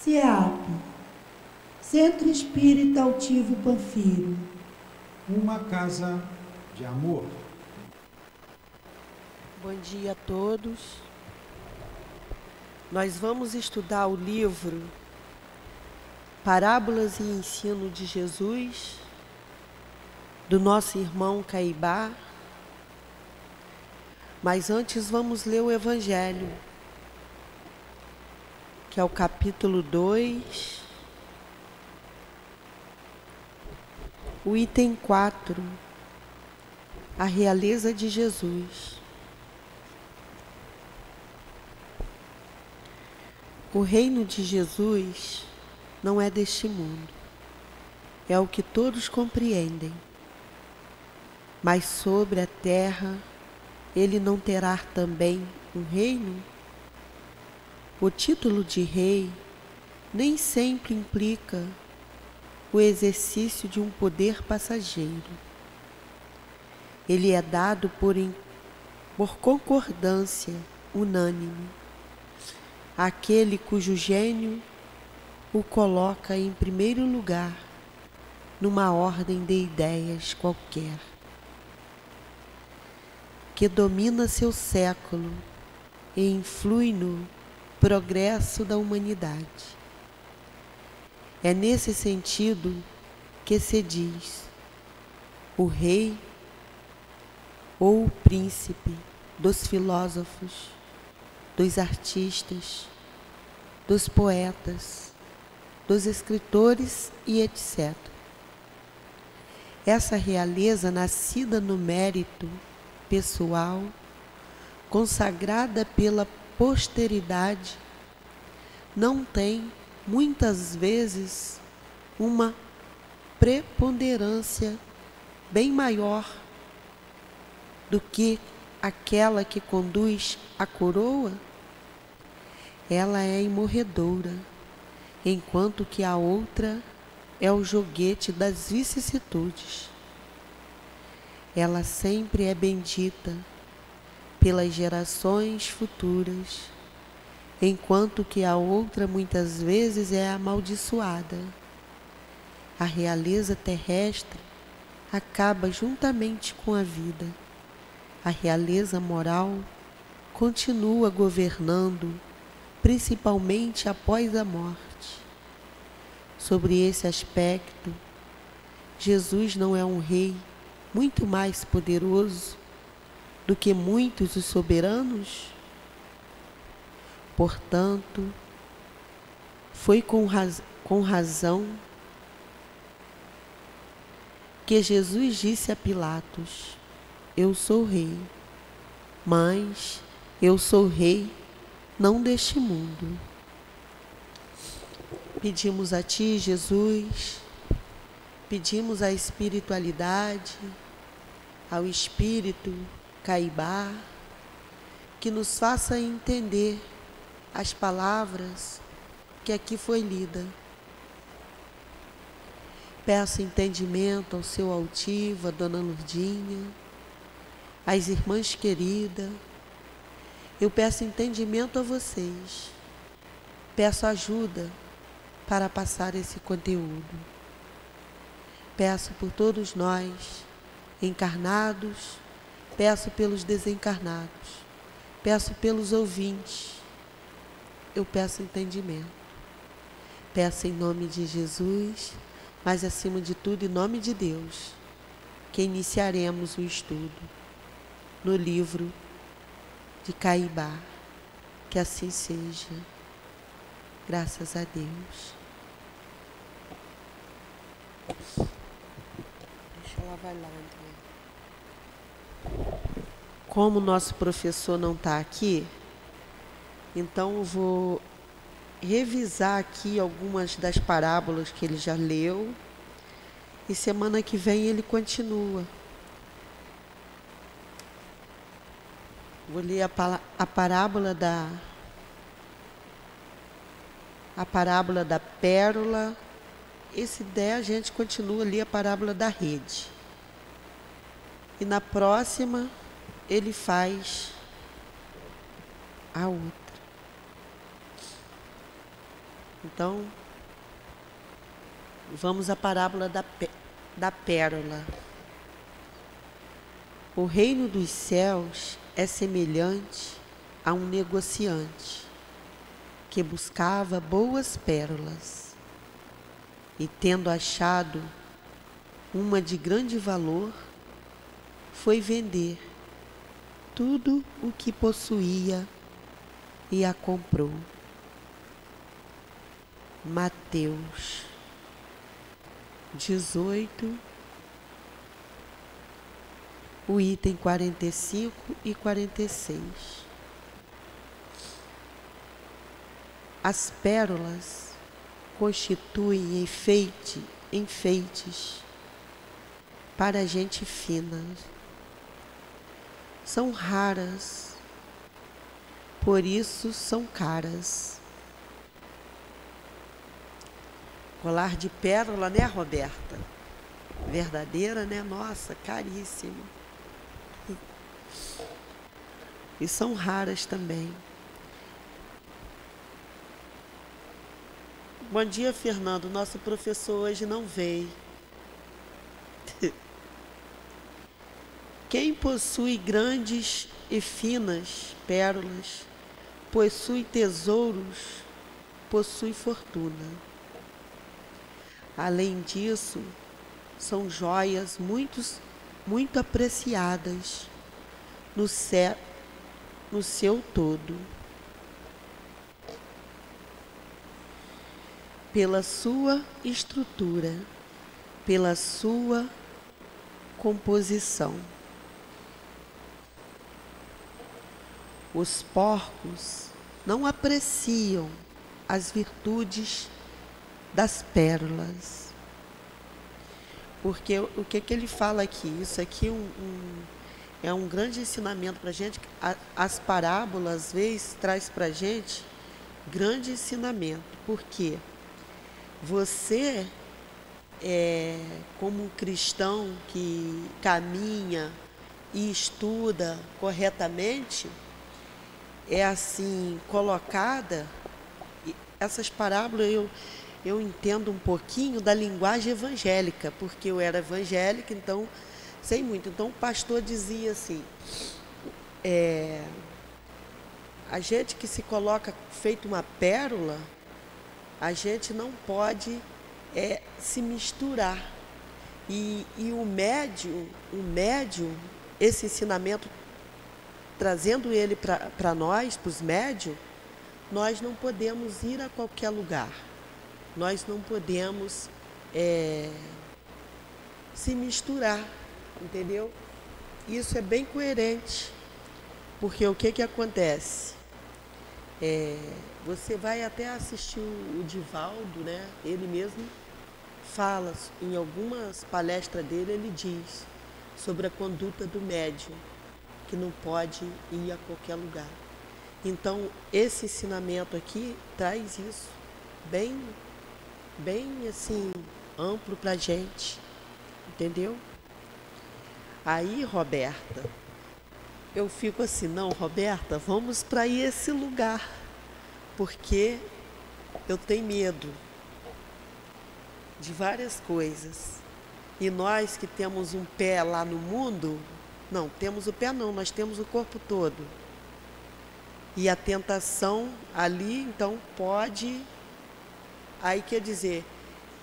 CEAP, Centro Espírita Altivo Panfiro. Uma casa de amor. Bom dia a todos. Nós vamos estudar o livro Parábolas e Ensino de Jesus, do nosso irmão Caibá. Mas antes vamos ler o Evangelho, que é o capítulo 2, o item 4, a realeza de Jesus. O reino de Jesus não é deste mundo, é o que todos compreendem. Mas sobre a terra ele não terá também um reino? O título de rei nem sempre implica o exercício de um poder passageiro. Ele é dado por concordância unânime àquele cujo gênio o coloca em primeiro lugar numa ordem de ideias qualquer, que domina seu século e influi no progresso da humanidade. É nesse sentido que se diz o rei ou o príncipe dos filósofos, dos artistas, dos poetas, dos escritores e etc. Essa realeza, nascida no mérito pessoal, consagrada pela posteridade, não tem, muitas vezes, uma preponderância bem maior do que aquela que conduz à coroa. Ela é imorredoura, enquanto que a outra é o joguete das vicissitudes. Ela sempre é bendita pelas gerações futuras, enquanto que a outra muitas vezes é amaldiçoada. A realeza terrestre acaba juntamente com a vida. A realeza moral continua governando, principalmente após a morte. Sobre esse aspecto, Jesus não é um rei muito mais poderoso do que muitos dos soberanos? Portanto, foi com razão que Jesus disse a Pilatos: eu sou rei, mas eu sou rei não deste mundo. Pedimos a Ti, Jesus, pedimos à espiritualidade, ao Espírito Caibá, que nos faça entender as palavras que aqui foi lida. Peço entendimento ao seu altivo, a Dona Lurdinha, às irmãs queridas. Eu peço entendimento a vocês. Peço ajuda para passar esse conteúdo. Peço por todos nós, encarnados, peço pelos desencarnados, peço pelos ouvintes. Eu peço entendimento. Peço em nome de Jesus, mas acima de tudo em nome de Deus, que iniciaremos o estudo no livro de Caibá. Que assim seja. Graças a Deus. Deixa ela vai lá, André. Como o nosso professor não está aqui, então eu vou revisar aqui algumas das parábolas que ele já leu e semana que vem ele continua. Vou ler a parábola da pérola. Esse der a gente continua ali a parábola da rede. E na próxima ele faz a outra. Então, vamos à parábola da pérola. O reino dos céus é semelhante a um negociante que buscava boas pérolas e, tendo achado uma de grande valor, foi vender tudo o que possuía e a comprou. Mateus 18, o item 45 e 46. As pérolas constituem enfeites para a gente fina. São raras, por isso são caras. Colar de pérola, né, Roberta? Verdadeira, né? Nossa, caríssimo. E são raras também. Bom dia, Fernando. Nosso professor hoje não veio. Quem possui grandes e finas pérolas, possui tesouros, possui fortuna. Além disso, são joias muito apreciadas no seu todo, pela sua estrutura, pela sua composição. Os porcos não apreciam as virtudes das pérolas. Porque o que ele fala aqui? Isso aqui é um grande ensinamento para a gente. As parábolas, às vezes, traz para a gente grande ensinamento. Porque você, como um cristão que caminha e estuda corretamente, é assim colocada. Essas parábolas eu entendo um pouquinho da linguagem evangélica, porque eu era evangélica, então sei muito. Então o pastor dizia assim, a gente que se coloca feito uma pérola, a gente não pode se misturar. E o médium, esse ensinamento, trazendo ele para nós, para os médios, nós não podemos ir a qualquer lugar. Nós não podemos se misturar, entendeu? Isso é bem coerente, porque o que acontece? Você vai até assistir o Divaldo, né? Ele mesmo fala, em algumas palestras dele, ele diz sobre a conduta do médium, que não pode ir a qualquer lugar. Então, esse ensinamento aqui traz isso bem assim, amplo para a gente, entendeu? Aí, Roberta, eu fico assim, não, Roberta, vamos para esse lugar, porque eu tenho medo de várias coisas. E nós que temos um pé lá no mundo, não, temos o pé não, nós temos o corpo todo. E a tentação ali, então, pode... Aí quer dizer,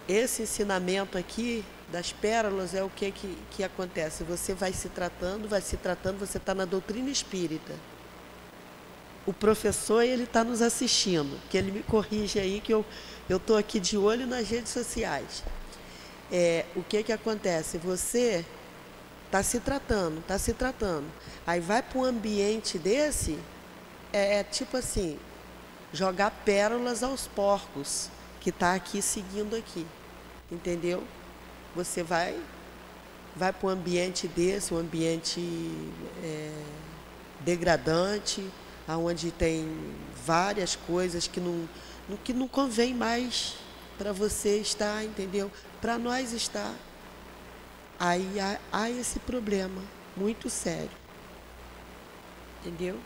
esse ensinamento aqui das pérolas é o que acontece. Você vai se tratando, você está na doutrina espírita. O professor, ele está nos assistindo, que ele me corrige aí, que eu estou aqui de olho nas redes sociais. O que acontece? Você está se tratando. Aí vai para um ambiente desse, tipo assim, jogar pérolas aos porcos, que está aqui seguindo aqui, entendeu? Você vai para um ambiente desse, um ambiente degradante, onde tem várias coisas que não convém mais para você estar, entendeu? Para nós estar. Aí há esse problema muito sério, entendeu?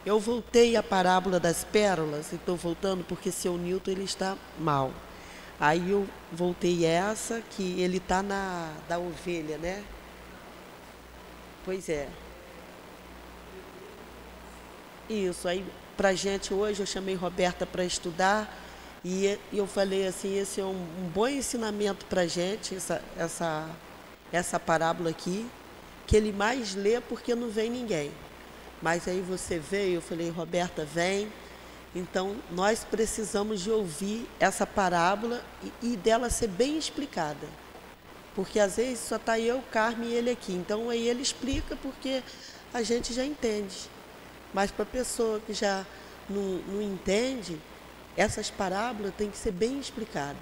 Eu voltei à parábola das pérolas, e estou voltando porque seu Newton ele está mal. Aí eu voltei essa, que ele está na da ovelha, né? Pois é. Isso, aí pra gente hoje eu chamei Roberta para estudar e eu falei assim, esse é um bom ensinamento pra gente, essa parábola aqui, que ele mais lê porque não vem ninguém. Mas aí você veio, eu falei, Roberta, vem. Então, nós precisamos de ouvir essa parábola e dela ser bem explicada. Porque às vezes só está eu, Carmen e ele aqui. Então, aí ele explica porque a gente já entende. Mas para a pessoa que já não entende, essas parábolas têm que ser bem explicadas.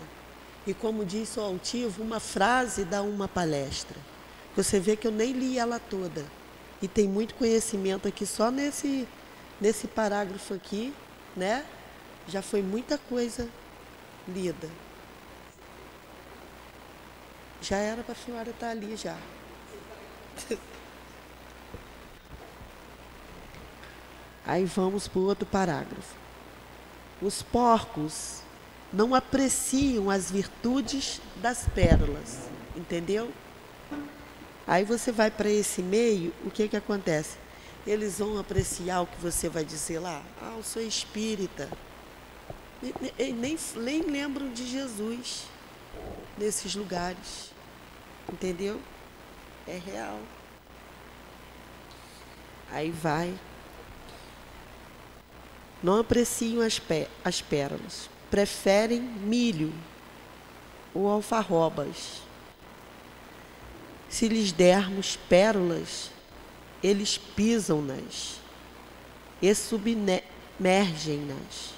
E como diz o altivo, uma frase dá uma palestra. Você vê que eu nem li ela toda. E tem muito conhecimento aqui só nesse parágrafo aqui, né? Já foi muita coisa lida. Já era para a senhora estar ali já. Aí vamos para o outro parágrafo. Os porcos não apreciam as virtudes das pérolas, entendeu? Aí você vai para esse meio, o que acontece? Eles vão apreciar o que você vai dizer lá. Ah, eu sou espírita. Nem lembram de Jesus nesses lugares. Entendeu? É real. Aí vai. Não apreciam as pérolas. Preferem milho ou alfarrobas. Se lhes dermos pérolas, eles pisam-nas e submergem-nas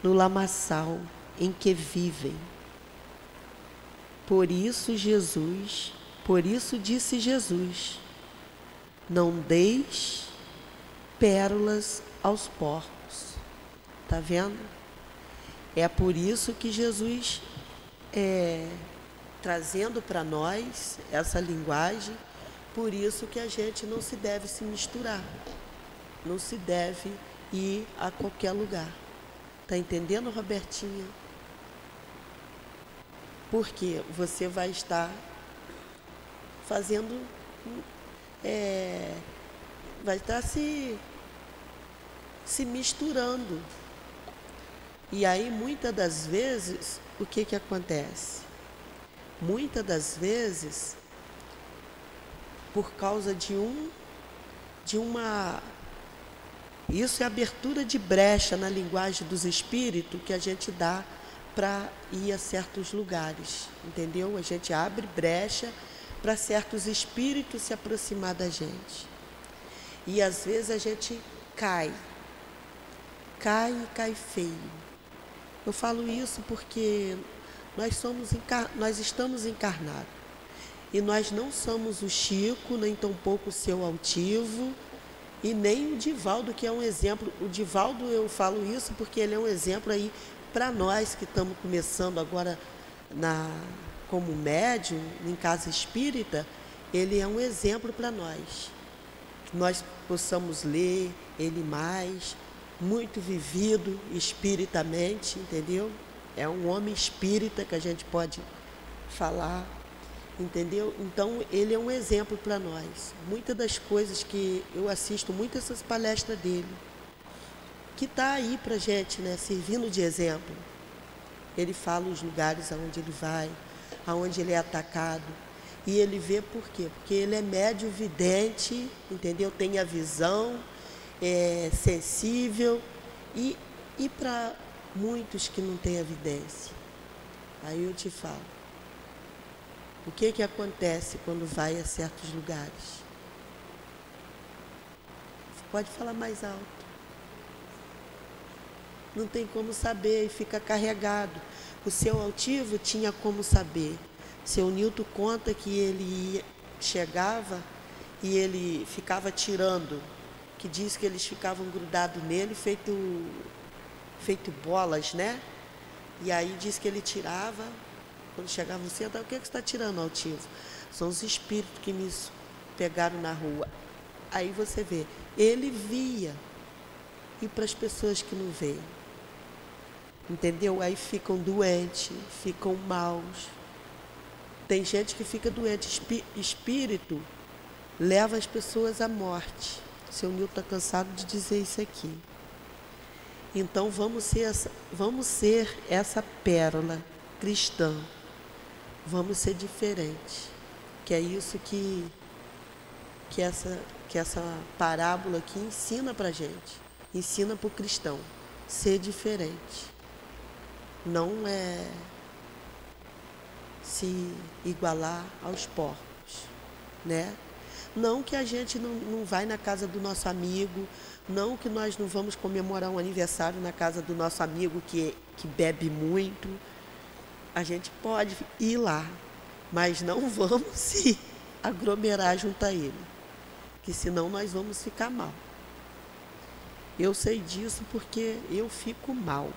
no lamaçal em que vivem. Por isso disse Jesus, não deis pérolas aos porcos. Está vendo? É por isso que Jesus trazendo para nós essa linguagem, por isso que a gente não se deve se misturar, não se deve ir a qualquer lugar. Está entendendo, Robertinha? Porque você vai estar fazendo, vai estar se misturando. E aí, muitas das vezes, o que acontece? Muitas das vezes, por causa de uma... Isso é abertura de brecha na linguagem dos espíritos que a gente dá para ir a certos lugares, entendeu? A gente abre brecha para certos espíritos se aproximar da gente. E às vezes a gente cai feio. Eu falo isso porque nós estamos encarnados. E nós não somos o Chico, nem tampouco o seu altivo, e nem o Divaldo, que é um exemplo. O Divaldo, eu falo isso porque ele é um exemplo aí para nós que estamos começando agora como médium, em casa espírita, ele é um exemplo para nós. Que nós possamos ler ele mais, muito vivido espiritamente, entendeu? É um homem espírita que a gente pode falar, entendeu? Então, ele é um exemplo para nós. Muitas das coisas que eu assisto, muitas dessas palestras dele, que está aí para a gente, né, servindo de exemplo. Ele fala os lugares aonde ele vai, aonde ele é atacado. E ele vê por quê? Porque ele é médium vidente, entendeu? Tem a visão, é sensível. E para muitos que não têm evidência, aí eu te falo, o que acontece quando vai a certos lugares? Pode falar mais alto. Não tem como saber e fica carregado. O seu altivo tinha como saber. Seu Newton conta que ele chegava e ele ficava tirando, que diz que eles ficavam grudados nele, feito bolas, né? E aí diz que ele tirava, quando chegava no centro, o que você está tirando, altivo? São os espíritos que me pegaram na rua. aí você vê, ele via, e para as pessoas que não veem, entendeu? Aí ficam doentes, ficam maus. Tem gente que fica doente, espírito leva as pessoas à morte. Seu Nilton está cansado de dizer isso aqui. Então vamos ser essa pérola cristã. Vamos ser diferentes. Que é isso que essa parábola aqui ensina para a gente. Ensina para o cristão. Ser diferente. Não é se igualar aos porcos, né? Não que a gente não vai na casa do nosso amigo, não que nós não vamos comemorar um aniversário na casa do nosso amigo que bebe muito. A gente pode ir lá, mas não vamos se aglomerar junto a ele, que senão nós vamos ficar mal. Eu sei disso porque eu fico mal,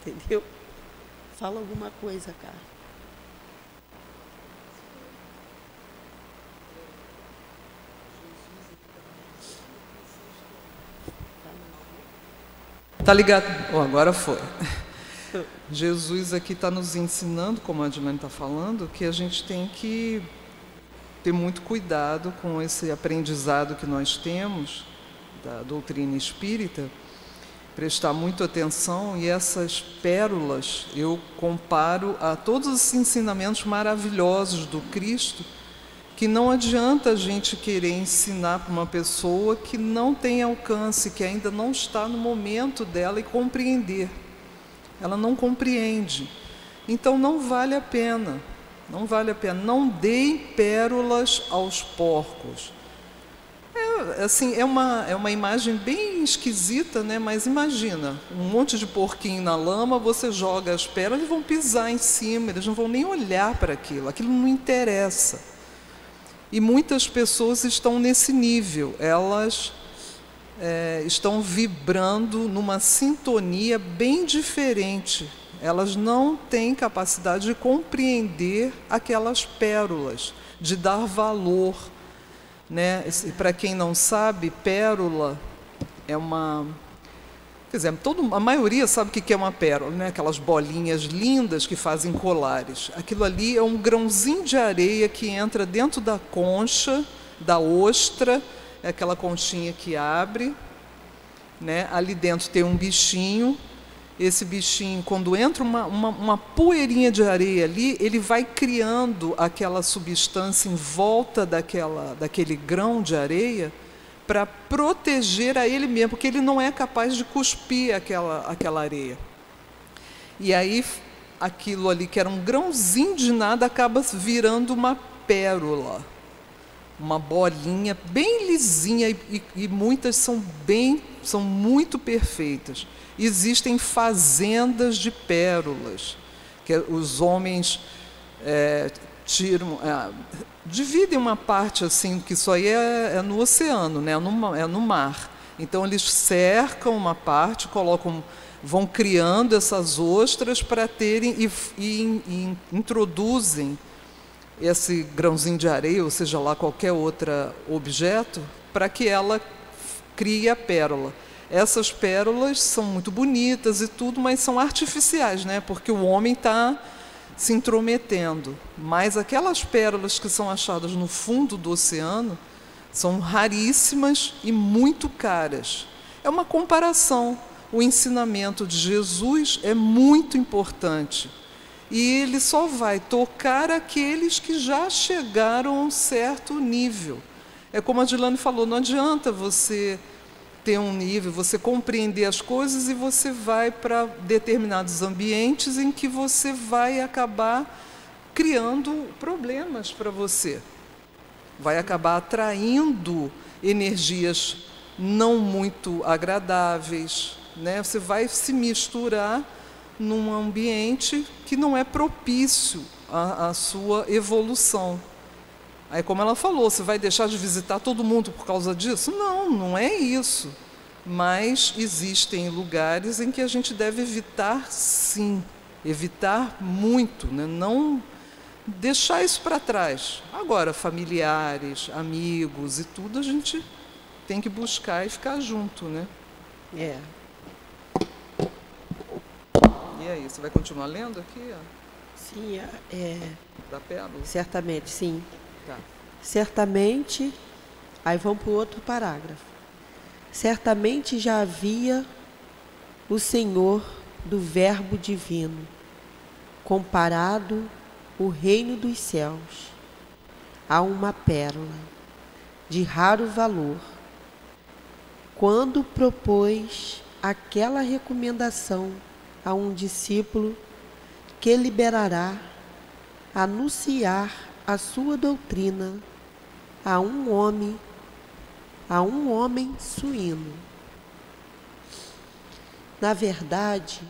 entendeu? Fala alguma coisa, cara. Tá ligado? Oh, agora foi. Jesus aqui está nos ensinando, como a Adilane está falando, que a gente tem que ter muito cuidado com esse aprendizado que nós temos da doutrina espírita, prestar muita atenção, e essas pérolas eu comparo a todos os ensinamentos maravilhosos do Cristo, que não adianta a gente querer ensinar para uma pessoa que não tem alcance, que ainda não está no momento dela e compreender. Ela não compreende. Então não vale a pena, não vale a pena. Não deem pérolas aos porcos. É uma imagem bem esquisita, né? Mas imagina, um monte de porquinho na lama, você joga as pérolas, eles vão pisar em cima, eles não vão nem olhar para aquilo não interessa. E muitas pessoas estão nesse nível, elas estão vibrando numa sintonia bem diferente. Elas não têm capacidade de compreender aquelas pérolas, de dar valor, né? Para quem não sabe, pérola é uma... Quer dizer, a maioria sabe o que é uma pérola, né? Aquelas bolinhas lindas que fazem colares. Aquilo ali é um grãozinho de areia que entra dentro da concha, da ostra, é aquela conchinha que abre, né? Ali dentro tem um bichinho. Esse bichinho, quando entra uma poeirinha de areia ali, ele vai criando aquela substância em volta daquele grão de areia, para proteger a ele mesmo, porque ele não é capaz de cuspir aquela areia. E aí, aquilo ali, que era um grãozinho de nada, acaba virando uma pérola, uma bolinha bem lisinha, e muitas são muito perfeitas. Existem fazendas de pérolas, que os homens dividem uma parte assim, que isso aí é no oceano, né? É no mar. Então eles cercam uma parte, vão criando essas ostras para terem e introduzem esse grãozinho de areia, ou seja lá qualquer outro objeto, para que ela crie a pérola. Essas pérolas são muito bonitas e tudo, mas são artificiais, né? Porque o homem está se intrometendo, mas aquelas pérolas que são achadas no fundo do oceano são raríssimas e muito caras. É uma comparação. O ensinamento de Jesus é muito importante e ele só vai tocar aqueles que já chegaram a um certo nível. É como a Adilane falou, não adianta você ter um nível, você compreender as coisas e você vai para determinados ambientes em que você vai acabar criando problemas para você. Vai acabar atraindo energias não muito agradáveis, né? Você vai se misturar num ambiente que não é propício à sua evolução. Aí, como ela falou, você vai deixar de visitar todo mundo por causa disso? Não, não é isso. Mas existem lugares em que a gente deve evitar, sim. Evitar muito, né? deixar isso para trás. Agora, familiares, amigos e tudo, a gente tem que buscar e ficar junto, né? É. E aí, você vai continuar lendo aqui? Sim, Da pérola? certamente, sim. Tá. Certamente, aí vamos para o outro parágrafo. Certamente já havia o Senhor do Verbo divino, comparado o reino dos céus a uma pérola de raro valor, quando propôs aquela recomendação a um discípulo que liberará anunciar a sua doutrina a um homem suíno. Na verdade,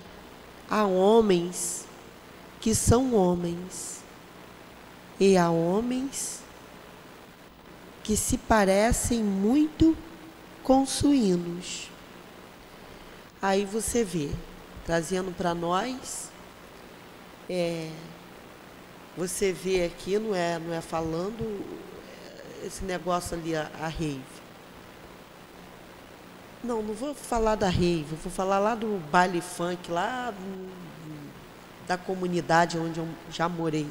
há homens que são homens e há homens que se parecem muito com suínos. Aí você vê, trazendo para nós, você vê aqui, não é falando esse negócio ali, a rave. Não vou falar da rave, vou falar lá do baile funk, lá da comunidade onde eu já morei.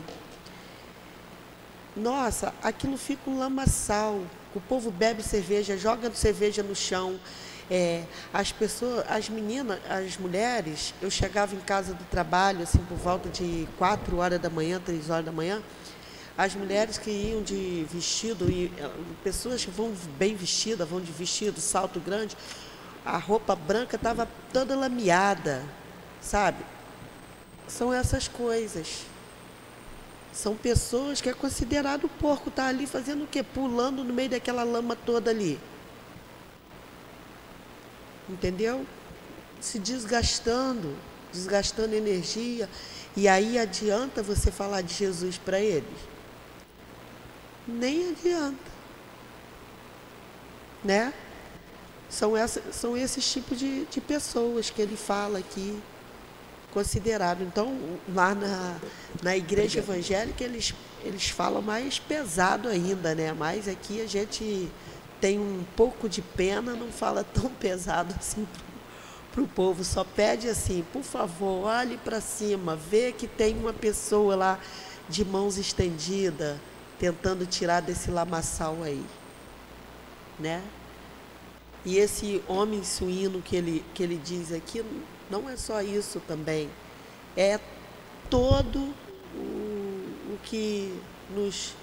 Nossa, aquilo fica um lamaçal. O povo bebe cerveja, joga cerveja no chão. As pessoas, as meninas, as mulheres, eu chegava em casa do trabalho, assim, por volta de 4 horas da manhã, 3 horas da manhã, as mulheres que iam de vestido, e pessoas que vão bem vestidas, vão de vestido, salto grande, a roupa branca estava toda lameada, sabe? São essas coisas. São pessoas que é considerado porco, tá ali fazendo o quê? Pulando no meio daquela lama toda ali. Entendeu? Se desgastando energia. E aí adianta você falar de Jesus para eles? Nem adianta. Né? São esses tipos de pessoas que ele fala aqui, considerado. Então, lá na igreja evangélica, eles falam mais pesado ainda, né? Mas aqui a gente tem um pouco de pena, não fala tão pesado assim para o povo. Só pede assim, por favor, olhe para cima, vê que tem uma pessoa lá de mãos estendidas, tentando tirar desse lamaçal aí, né? E esse homem suíno que ele diz aqui, não é só isso também, é todo o que nos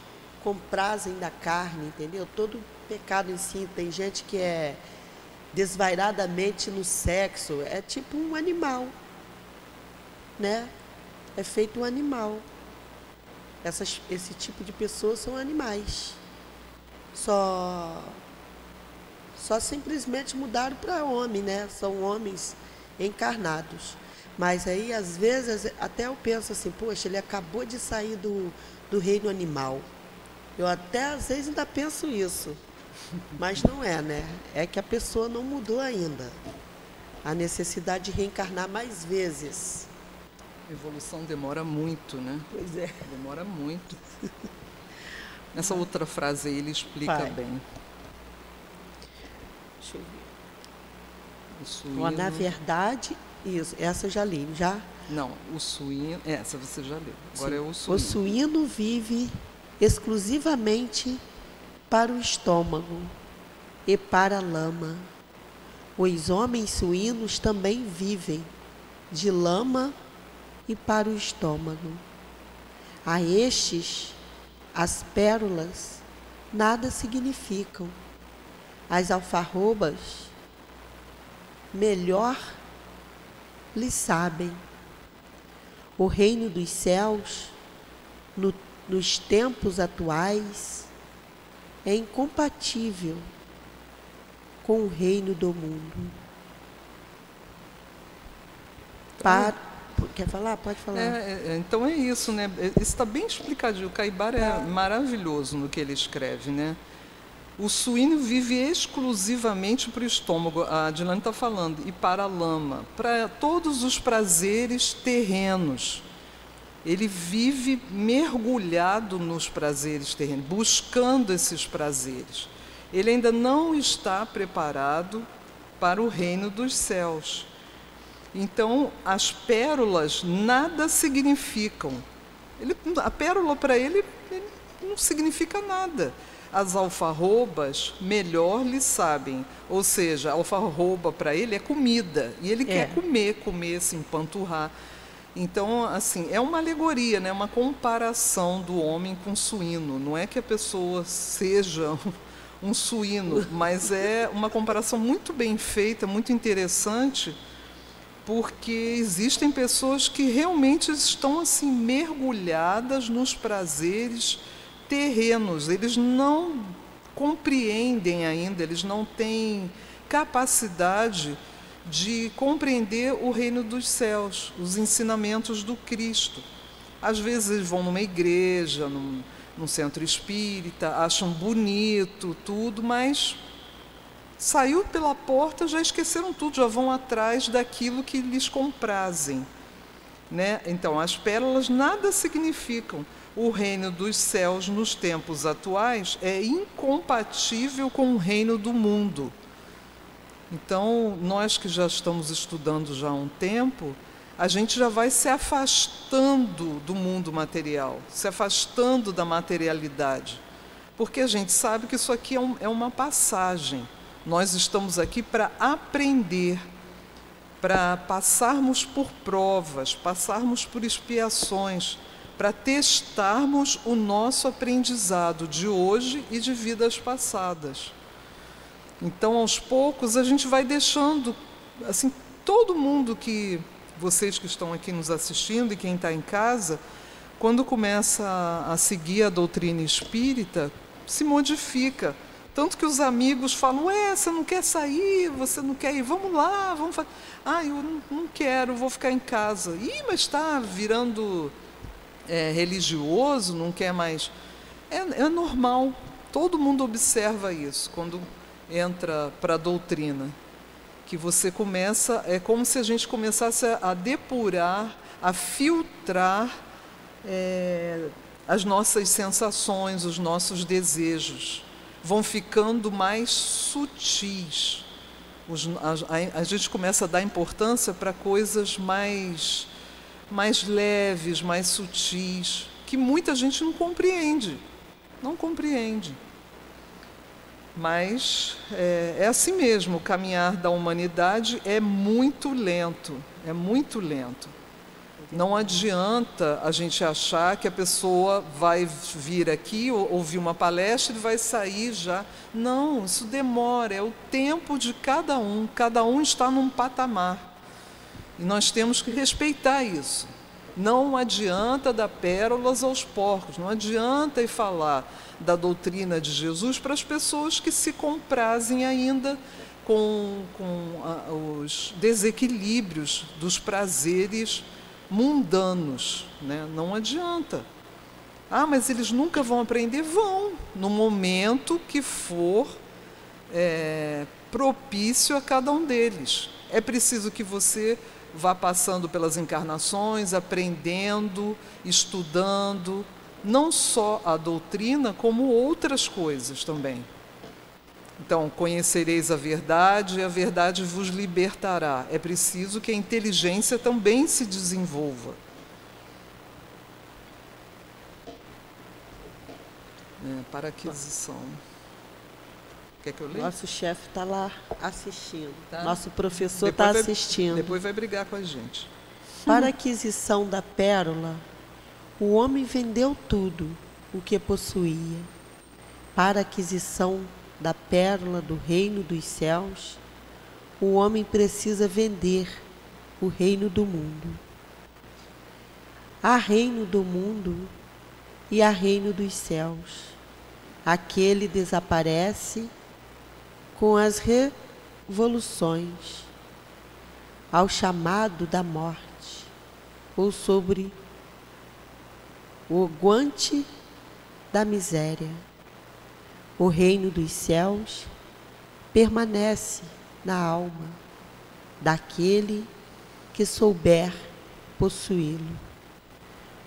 comprazem da carne, entendeu? Todo pecado em si. Tem gente que é desvairadamente no sexo, é tipo um animal, né? É feito um animal. Esse tipo de pessoas são animais. Só simplesmente mudaram para homem, né? São homens encarnados. Mas aí, às vezes, até eu penso assim, poxa, ele acabou de sair do reino animal. Eu até, às vezes, ainda penso isso. Mas não é, né? É que a pessoa não mudou ainda. A necessidade de reencarnar mais vezes. A evolução demora muito, né? Pois é. Demora muito. Nessa outra frase aí, ele explica bem. Deixa eu ver. O suíno... Na verdade, isso, essa eu já li, já? Não, o suíno... Essa você já leu. Agora é o suíno. O suíno vive exclusivamente para o estômago e para a lama. Os homens suínos também vivem de lama e para o estômago. A estes, as pérolas nada significam. As alfarrobas melhor lhe sabem. O reino dos céus, nos tempos atuais, é incompatível com o reino do mundo. Quer falar? Pode falar. Então é isso, né? Isso está bem explicadinho. O Caibar é maravilhoso no que ele escreve, né? O suíno vive exclusivamente para o estômago, a Dilane está falando, e para a lama, para todos os prazeres terrenos. ele vive mergulhado nos prazeres terrenos, buscando esses prazeres. Ele ainda não está preparado para o reino dos céus. Então, as pérolas nada significam. A pérola para ele não significa nada. As alfarrobas melhor lhe sabem. Ou seja, a alfarroba para ele é comida. E ele quer comer, se empanturrar. Então, assim, é uma alegoria, né? Uma comparação do homem com o suíno. Não é que a pessoa seja um suíno, mas é uma comparação muito bem feita, muito interessante, porque existem pessoas que realmente estão assim mergulhadas nos prazeres terrenos. Eles não compreendem ainda, eles não têm capacidade de compreender o reino dos céus, os ensinamentos do Cristo. Às vezes eles vão numa igreja, num centro espírita, acham bonito tudo, mas saiu pela porta, já esqueceram tudo, já vão atrás daquilo que lhes comprazem, né? Então, as pérolas nada significam. O reino dos céus nos tempos atuais é incompatível com o reino do mundo. Então, nós que já estamos estudando já há um tempo, a gente já vai se afastando do mundo material, se afastando da materialidade, porque a gente sabe que isso aqui é uma passagem. Nós estamos aqui para aprender, para passarmos por provas, passarmos por expiações, para testarmos o nosso aprendizado de hoje e de vidas passadas. Então, aos poucos, a gente vai deixando, assim, todo mundo que, vocês que estão aqui nos assistindo e quem está em casa, quando começa a seguir a doutrina espírita, se modifica. Tanto que os amigos falam, você não quer sair, você não quer ir, vamos lá, vamos fazer. Eu não quero, vou ficar em casa. Mas está virando religioso, não quer mais. É normal, todo mundo observa isso quando entra para a doutrina, que você começa, é como se a gente começasse a depurar, a filtrar as nossas sensações, os nossos desejos, vão ficando mais sutis. A gente começa a dar importância para coisas mais leves, mais sutis, que muita gente não compreende. Mas é assim mesmo, o caminhar da humanidade é muito lento, Não adianta a gente achar que a pessoa vai vir aqui, ouvir uma palestra e vai sair já. Não, isso demora, é o tempo de cada um está num patamar. E nós temos que respeitar isso. Não adianta dar pérolas aos porcos, não adianta ir falar da doutrina de Jesus para as pessoas que se comprazem ainda com os desequilíbrios dos prazeres mundanos, né? Não adianta. Mas eles nunca vão aprender? Vão, no momento que for propício a cada um deles. É preciso que você vá passando pelas encarnações, aprendendo, estudando, não só a doutrina, como outras coisas também. Então, conhecereis a verdade e a verdade vos libertará. É preciso que a inteligência também se desenvolva. Para aquisição. Quer que eu leia? Nosso chefe está lá assistindo. Tá? Nosso professor está assistindo. Depois vai brigar com a gente. Para a aquisição da pérola, o homem vendeu tudo o que possuía. Para a aquisição da pérola do reino dos céus, o homem precisa vender o reino do mundo. Há reino do mundo e há reino dos céus. Aquele desaparece com as revoluções, ao chamado da morte, ou sobre o guante da miséria. O reino dos céus permanece na alma daquele que souber possuí-lo.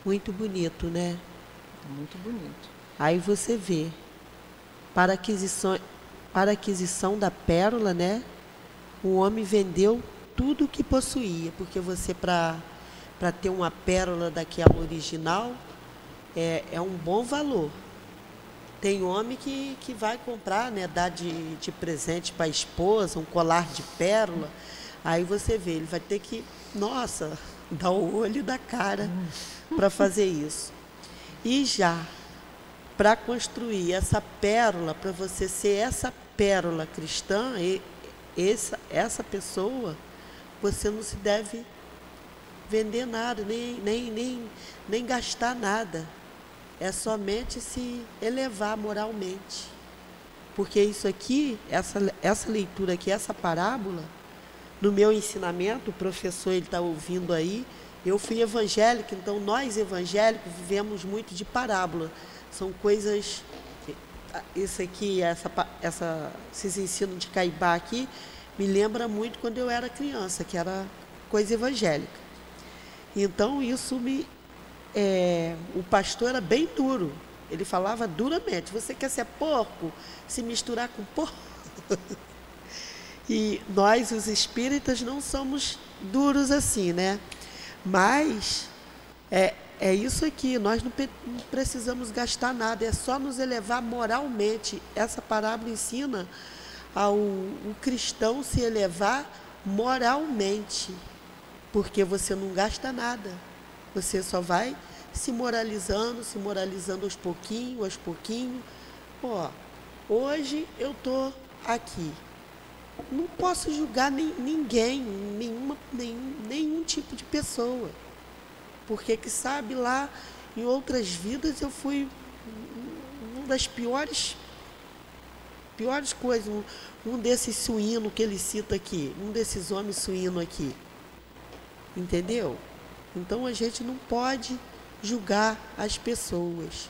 Muito bonito, né? Muito bonito. Aí você vê, para a aquisição da pérola, né? O homem vendeu tudo o que possuía, porque você, para ter uma pérola daquela original, é um bom valor. Tem homem que vai comprar, né, dar de presente para a esposa, um colar de pérola. Aí você vê, ele vai ter que, nossa, dar o olho da cara para fazer isso. E já, para construir essa pérola, para você ser essa pérola cristã, essa pessoa, você não se deve vender nada, nem gastar nada. É somente se elevar moralmente. Porque isso aqui, essa leitura aqui, essa parábola, no meu ensinamento, o professor ele está ouvindo aí, eu fui evangélica, então nós evangélicos vivemos muito de parábola. São coisas, isso aqui, esses ensinos de Caibá aqui, me lembra muito quando eu era criança, que era coisa evangélica. Então isso o pastor era bem duro, ele falava duramente, você quer ser porco, se misturar com porco? E nós, os espíritas, não somos duros assim, né? Mas é isso aqui, nós não precisamos gastar nada, é só nos elevar moralmente. Essa parábola ensina o cristão se elevar moralmente, porque você não gasta nada, você só vai se moralizando aos pouquinhos. Ó, hoje eu estou aqui, não posso julgar ninguém, nenhum tipo de pessoa, porque que sabe lá em outras vidas eu fui uma das piores coisas, um desses suínos que ele cita aqui, um desses homens suínos aqui, entendeu? Então a gente não pode julgar as pessoas.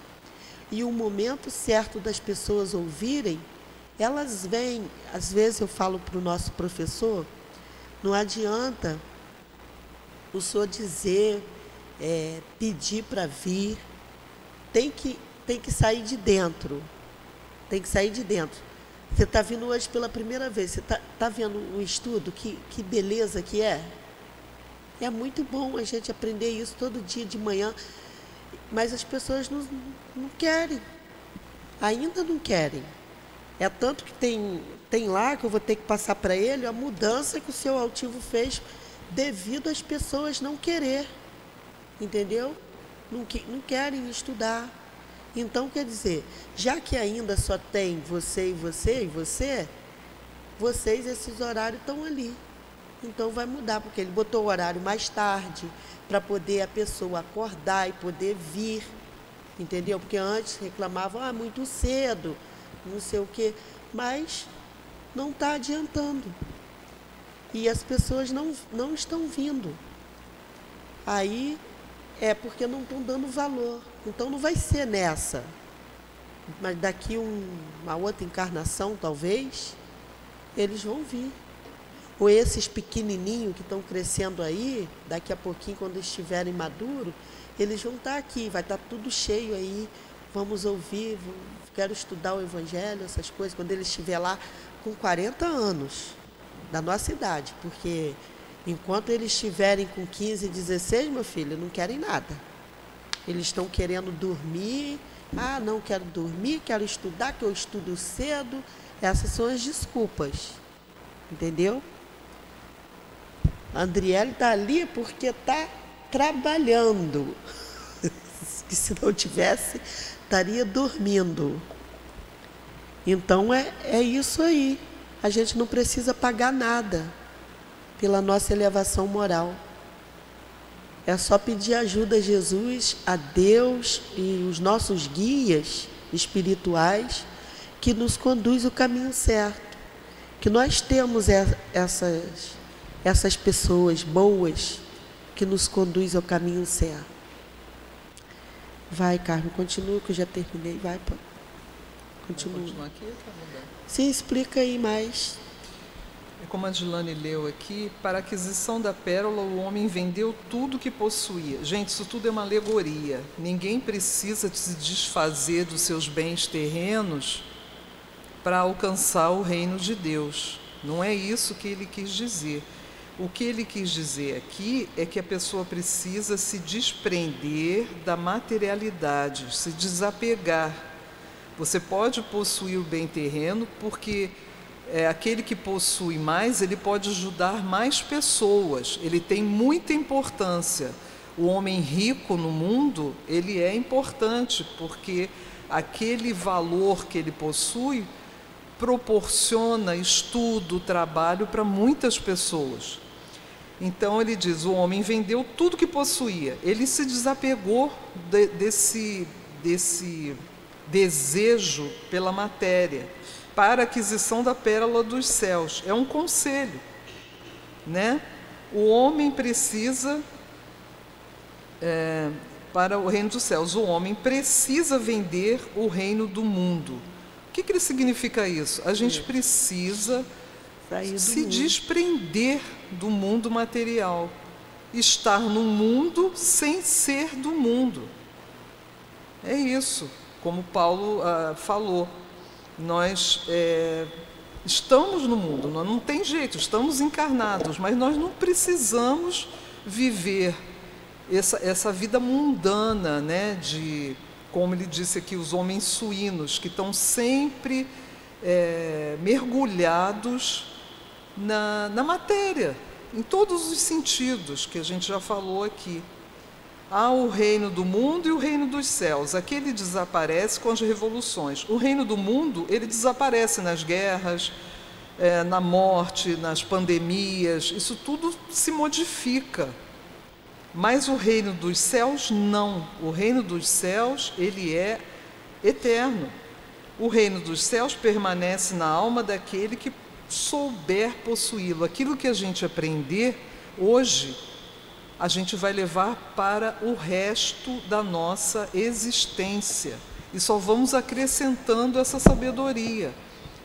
E o momento certo das pessoas ouvirem, elas vêm. Às vezes eu falo para o nosso professor, não adianta o senhor dizer, pedir para vir, tem que sair de dentro. Tem que sair de dentro. Você está vindo hoje pela primeira vez, você está vendo o estudo, que beleza que é? É muito bom a gente aprender isso todo dia de manhã, mas as pessoas não querem, ainda não querem. É tanto que tem lá, que eu vou ter que passar para ele, a mudança que o seu altivo fez devido às pessoas não querer, entendeu? Não querem estudar. Então, quer dizer, já que ainda só tem você, vocês, esses horários estão ali. Então vai mudar, porque ele botou o horário mais tarde, para poder a pessoa acordar e poder vir, entendeu? Porque antes reclamavam, muito cedo, não sei o quê, mas não está adiantando. E as pessoas não estão vindo. Aí é porque não estão dando valor. Então não vai ser nessa. Mas daqui uma outra encarnação, talvez, eles vão vir. Ou esses pequenininhos que estão crescendo aí, daqui a pouquinho, quando estiverem maduros, eles vão estar aqui, vai estar tudo cheio aí, vamos ouvir, quero estudar o Evangelho, essas coisas, quando ele estiver lá com 40 anos, da nossa idade, porque enquanto eles estiverem com 15, 16, meu filho, não querem nada. Eles estão querendo dormir, não quero dormir, quero estudar, que eu estudo cedo. Essas são as desculpas, entendeu? A Andriele está ali porque está trabalhando. Que se não tivesse, estaria dormindo. Então é isso aí. A gente não precisa pagar nada pela nossa elevação moral. É só pedir ajuda a Jesus, a Deus e os nossos guias espirituais que nos conduz o caminho certo. Que nós temos essas pessoas boas que nos conduz ao caminho certo. Vai, Carmen, continua que eu já terminei. Vai, continua. Vou continuar aqui ou tá mudando? Sim, explica aí mais. Como a Dilane leu aqui, para a aquisição da pérola, o homem vendeu tudo que possuía. Gente, isso tudo é uma alegoria. Ninguém precisa se desfazer dos seus bens terrenos para alcançar o reino de Deus. Não é isso que ele quis dizer. O que ele quis dizer aqui é que a pessoa precisa se desprender da materialidade, se desapegar. Você pode possuir o bem terreno porque aquele que possui mais, ele pode ajudar mais pessoas, ele tem muita importância. O homem rico no mundo, ele é importante, porque aquele valor que ele possui proporciona estudo, trabalho para muitas pessoas. Então ele diz, o homem vendeu tudo que possuía, ele se desapegou desse desejo pela matéria, para a aquisição da pérola dos céus. É um conselho, né? O homem precisa, para o reino dos céus, o homem precisa vender o reino do mundo. O que significa isso? A gente precisa se desprender do mundo material, estar no mundo sem ser do mundo. É isso, como Paulo falou. Nós estamos no mundo, não tem jeito, estamos encarnados, mas nós não precisamos viver essa vida mundana, né, de, como ele disse aqui, os homens suínos, que estão sempre mergulhados na matéria, em todos os sentidos que a gente já falou aqui. Há o reino do mundo e o reino dos céus. Aquele desaparece com as revoluções. O reino do mundo, ele desaparece nas guerras, na morte, nas pandemias. Isso tudo se modifica. Mas o reino dos céus, não. O reino dos céus, ele é eterno. O reino dos céus permanece na alma daquele que souber possuí-lo. Aquilo que a gente aprender hoje, a gente vai levar para o resto da nossa existência. E só vamos acrescentando essa sabedoria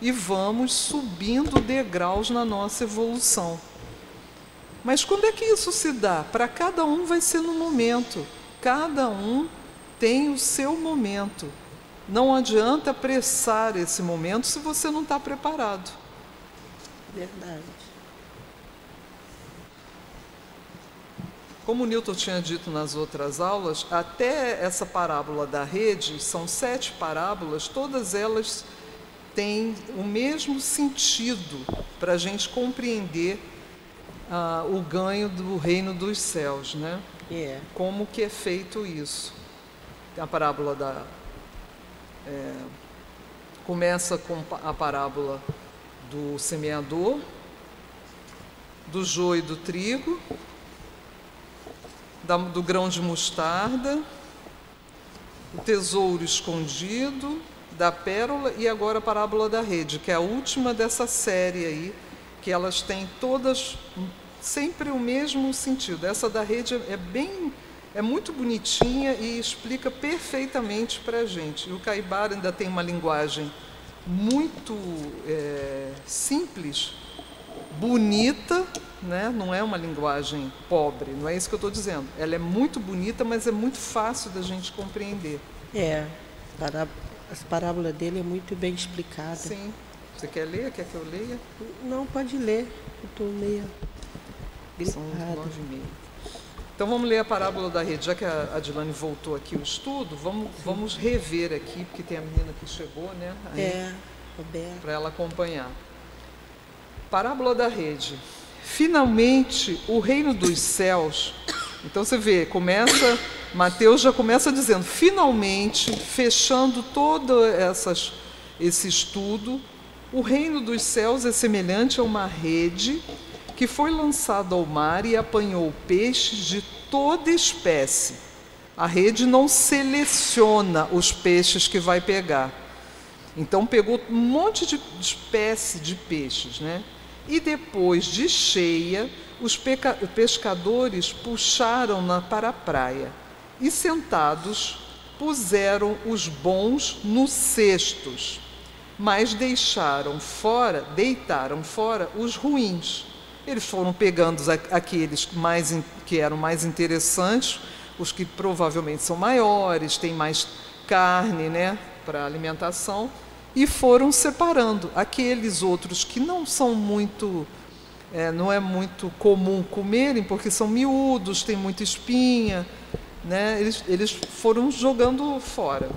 e vamos subindo degraus na nossa evolução. Mas quando é que isso se dá? Para cada um vai ser no momento. Cada um tem o seu momento. Não adianta apressar esse momento se você não está preparado. Verdade. Como o Newton tinha dito nas outras aulas, até essa parábola da rede, são 7 parábolas, todas elas têm o mesmo sentido para a gente compreender o ganho do reino dos céus, né? Como que é feito isso? A parábola começa com a parábola do semeador, do joio e do trigo, do grão de mostarda, o tesouro escondido, da pérola e agora a parábola da rede, que é a última dessa série aí, que elas têm todas sempre o mesmo sentido. Essa da rede é muito bonitinha e explica perfeitamente para a gente. E o Caibara ainda tem uma linguagem muito simples, bonita, né? Não é uma linguagem pobre, não é isso que eu estou dizendo. Ela é muito bonita, mas é muito fácil da gente compreender. A parábola dele é muito bem explicada. Sim. Você quer ler? Quer que eu leia? Não, pode ler. Eu estou meio gripada. São 9h30. Então vamos ler a parábola da rede. Já que a Dilane voltou aqui o estudo, vamos rever aqui, porque tem a menina que chegou, né? Para ela acompanhar. Parábola da rede. Finalmente, o reino dos céus... Então você vê, Mateus já começa dizendo, finalmente, fechando todo esse estudo, o reino dos céus é semelhante a uma rede que foi lançada ao mar e apanhou peixes de toda espécie. A rede não seleciona os peixes que vai pegar. Então pegou um monte de espécie de peixes, né? E depois de cheia, os pescadores puxaram-na para a praia e, sentados, puseram os bons nos cestos, mas deitaram fora os ruins. Eles foram pegando aqueles que eram mais interessantes, os que provavelmente são maiores, têm mais carne, né, para alimentação, e foram separando aqueles outros que não são muito, não é muito comum comerem, porque são miúdos, têm muita espinha, né, eles foram jogando fora.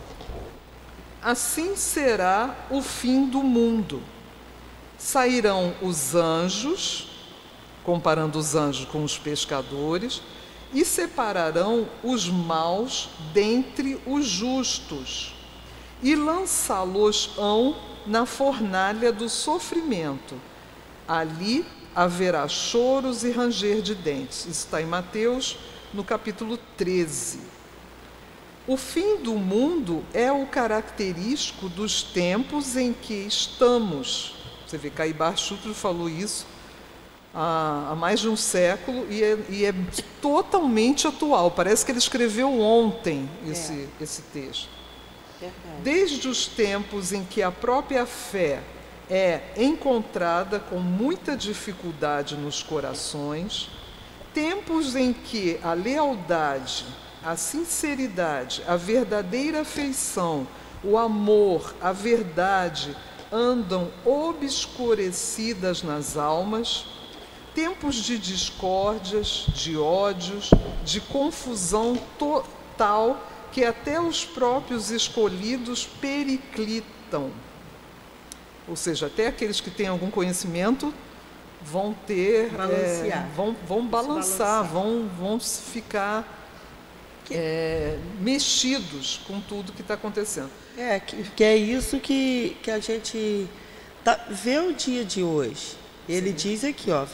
Assim será o fim do mundo. Sairão os anjos, comparando os anjos com os pescadores, e separarão os maus dentre os justos, e lançá-los-ão na fornalha do sofrimento. Ali haverá choros e ranger de dentes. Isso está em Mateus, no capítulo 13. O fim do mundo é o característico dos tempos em que estamos. Você vê, Caibar Schutter falou isso há mais de um século e é totalmente atual. Parece que ele escreveu ontem esse texto. Verdade. Desde os tempos em que a própria fé é encontrada com muita dificuldade nos corações, tempos em que a lealdade, a sinceridade, a verdadeira afeição, o amor, a verdade andam obscurecidas nas almas, tempos de discórdias, de ódios, de confusão total, que até os próprios escolhidos periclitam. Ou seja, até aqueles que têm algum conhecimento vão ter, vão balançar, vão ficar mexidos com tudo que está acontecendo. Que é isso que a gente vê o dia de hoje. Ele diz aqui, ó,